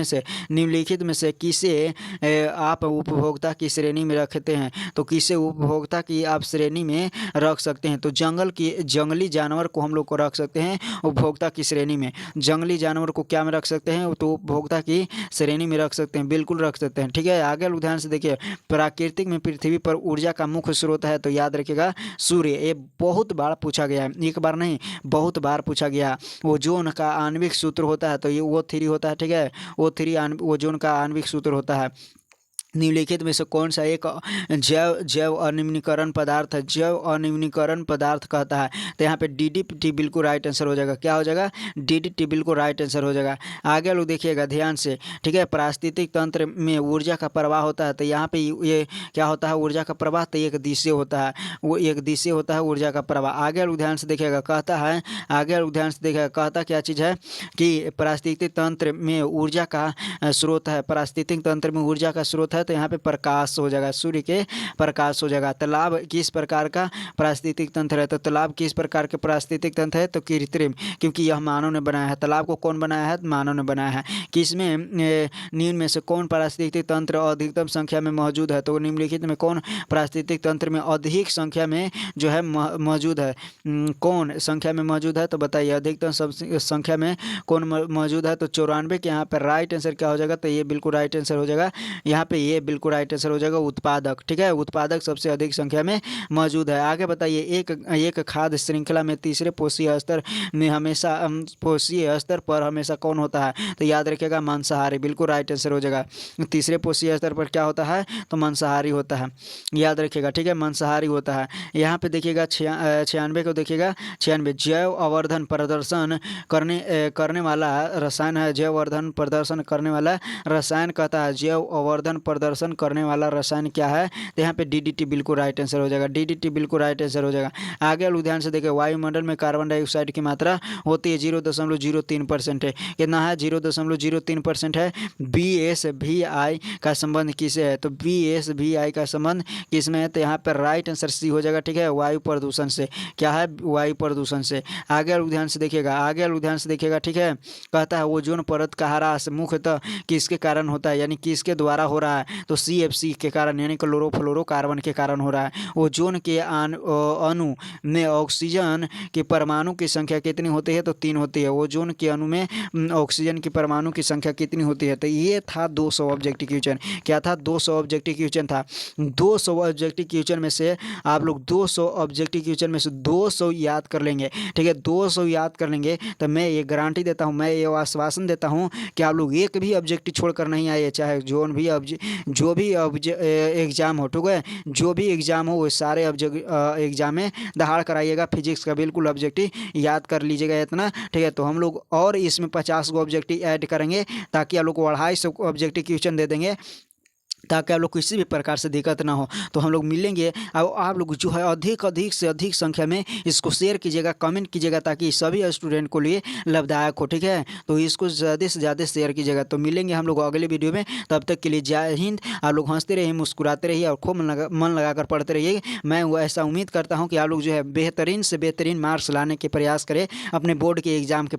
में से किसे आप उपभोक्ता की श्रेणी में रखते हैं। तो किसे उपभोक्ता की आप श्रेणी में रख सकते हैं, तो जंगली जानवर को हम लोग को रख सकते हैं उपभोक्ता की श्रेणी में। जंगली जानवर को क्या में रख सकते हैं, तो उपभोक्ता की श्रेणी में रख सकते हैं, बिल्कुल रख सकते हैं। ठीक है, आगे ध्यान से देखिए, प्राकृतिक में पृथ्वी पर ऊर्जा का मुख्य स्रोत है, तो याद रखिएगा सूर्य। ये बहुत बार पूछा गया है, एक बार नहीं बहुत बार पूछा गया। ओजोन का आणविक सूत्र होता है, तो ये O3 होता है। ठीक है, O3 ओजोन का आणविक सूत्र होता है। निम्नलिखित में से कौन सा एक जैव अनिम्नीकरण पदार्थ है, जैव अनिम्नीकरण पदार्थ कहता है। तो यहाँ पे DDT बिल्कुल राइट आंसर हो जाएगा, क्या हो जाएगा, DDT बिल्कुल राइट आंसर हो जाएगा। आगे लोग देखिएगा ध्यान से। ठीक है, पारिस्थितिक तंत्र में ऊर्जा का प्रवाह होता है, तो यहाँ पे ये क्या होता है, ऊर्जा का प्रवाह, तो एक दिशा होता है, वो एक दिशा होता है ऊर्जा का प्रवाह। आगे लोग ध्यान से देखिएगा, कहता है, आगे लोग ध्यान से देखिएगा, कहता क्या चीज़ है कि पारिस्थितिक तंत्र में ऊर्जा का स्रोत है, पारिस्थितिक तंत्र में ऊर्जा का स्रोत है, तो यहाँ पे प्रकाश हो जाएगा, सूर्य के प्रकाश हो जाएगा। तालाब किस प्रकार का पारिस्थितिक तंत्र है, तो तालाब किस प्रकार के पारिस्थितिक तंत्र है, तो कृत्रिम, क्योंकि यह मानव ने बनाया है। तालाब को कौन बनाया है, मानव ने बनाया है। किसमें निम्न में से कौन पारिस्थितिक तंत्र अधिकतम संख्या में मौजूद है, तो निम्नलिखित में कौन पारिस्थितिक तंत्र में अधिक संख्या में जो है मौजूद है, कौन संख्या में मौजूद है, तो बताइए अधिकतम संख्या में कौन मौजूद है, तो 94 के यहाँ पर राइट आंसर क्या हो जाएगा, तो ये बिल्कुल राइट आंसर हो जाएगा। यहाँ पे ये बिल्कुल राइट आंसर हो जाएगा उत्पादक। ठीक है, उत्पादक सबसे अधिक संख्या में मौजूद है। आगे बताइए, एक खाद्य श्रृंखला में तीसरे पोषीय स्तर में हमेशा पोषीय स्तर पर हमेशा कौन होता है, तो याद रखिएगा मांसाहारी, बिल्कुल राइट आंसर हो जाएगा। तीसरे पोषीय स्तर पर क्या होता है, तो मांसाहारी होता है, याद रखिएगा। ठीक है, मांसाहारी होता है। यहाँ पे देखिएगा 96 को देखिएगा, 96 जैव अवर्धन प्रदर्शन करने वाला रसायन है, जैव अवर्धन प्रदर्शन करने वाला रसायन कहता है। जैव अवर्धन प्रदर्शन करने वाला रसायन क्या है, तो यहाँ पे DDT बिल्कुल राइट आंसर हो जाएगा, DDT बिल्कुल राइट आंसर हो जाएगा। आगे ध्यान से देखिए, वायुमंडल में कार्बन डाइऑक्साइड की मात्रा होती है 0.03% है, कितना है, 0.03% है। BSVI का संबंध किसे है, तो BSVI का संबंध किसमें है, तो यहाँ पर राइट आंसर C हो जाएगा। ठीक है, वायु प्रदूषण से, क्या है, वायु प्रदूषण से। आगे ध्यान से देखिएगा, आगे ध्यान से देखिएगा। ठीक है, कहता है ओजोन परत का ह्रास मुख्यतः किसके कारण होता है, यानी किसके द्वारा हो रहा है, तो CFC के कारण, यानी क्लोरोफ्लोरोकार्बन के कारण हो रहा है। ओजोन के अणु में ऑक्सीजन के परमाणु की संख्या कितनी होती है, तो 3 होती है। ओजोन के अणु में ऑक्सीजन की परमाणु की संख्या कितनी होती है, तो ये था 200 ऑब्जेक्टिव क्वेश्चन। क्या था, 200 ऑब्जेक्टिव क्वेश्चन था। 200 ऑब्जेक्टिव क्वेश्चन में से आप लोग 200 ऑब्जेक्टिव क्वेश्चन में से 200 याद कर लेंगे। ठीक है, 200 याद कर लेंगे, तो मैं ये गारंटी देता हूँ, मैं ये आश्वासन देता हूँ कि आप लोग एक भी ऑब्जेक्टिव छोड़कर नहीं आए, चाहे जो भी एग्ज़ाम हो। ठीक है, जो भी एग्ज़ाम हो वो सारे एग्ज़ाम में दहाड़ कराइएगा। फिजिक्स का बिल्कुल ऑब्जेक्टिव याद कर लीजिएगा इतना। ठीक है, तो हम लोग और इसमें 50 गो ऑब्जेक्टिव ऐड करेंगे, ताकि आप लोग को 250 ऑब्जेक्टिव क्वेश्चन दे देंगे, ताकि आप लोग किसी भी प्रकार से दिक्कत ना हो। तो हम लोग मिलेंगे, अब आप लोग जो है अधिक से अधिक संख्या में इसको शेयर कीजिएगा, कमेंट कीजिएगा, ताकि सभी स्टूडेंट को लिए लाभदायक हो। ठीक है, तो इसको ज़्यादा से ज़्यादा शेयर कीजिएगा। तो मिलेंगे हम लोग अगले वीडियो में, तब तक के लिए जय हिंद। आप लोग हंसते रहिए, मुस्कुराते रहिए और खूब मन लगा कर पढ़ते रहिए। मैं ऐसा उम्मीद करता हूँ कि आप लोग जो है बेहतरीन से बेहतरीन मार्क्स लाने के प्रयास करें अपने बोर्ड के एग्ज़ाम के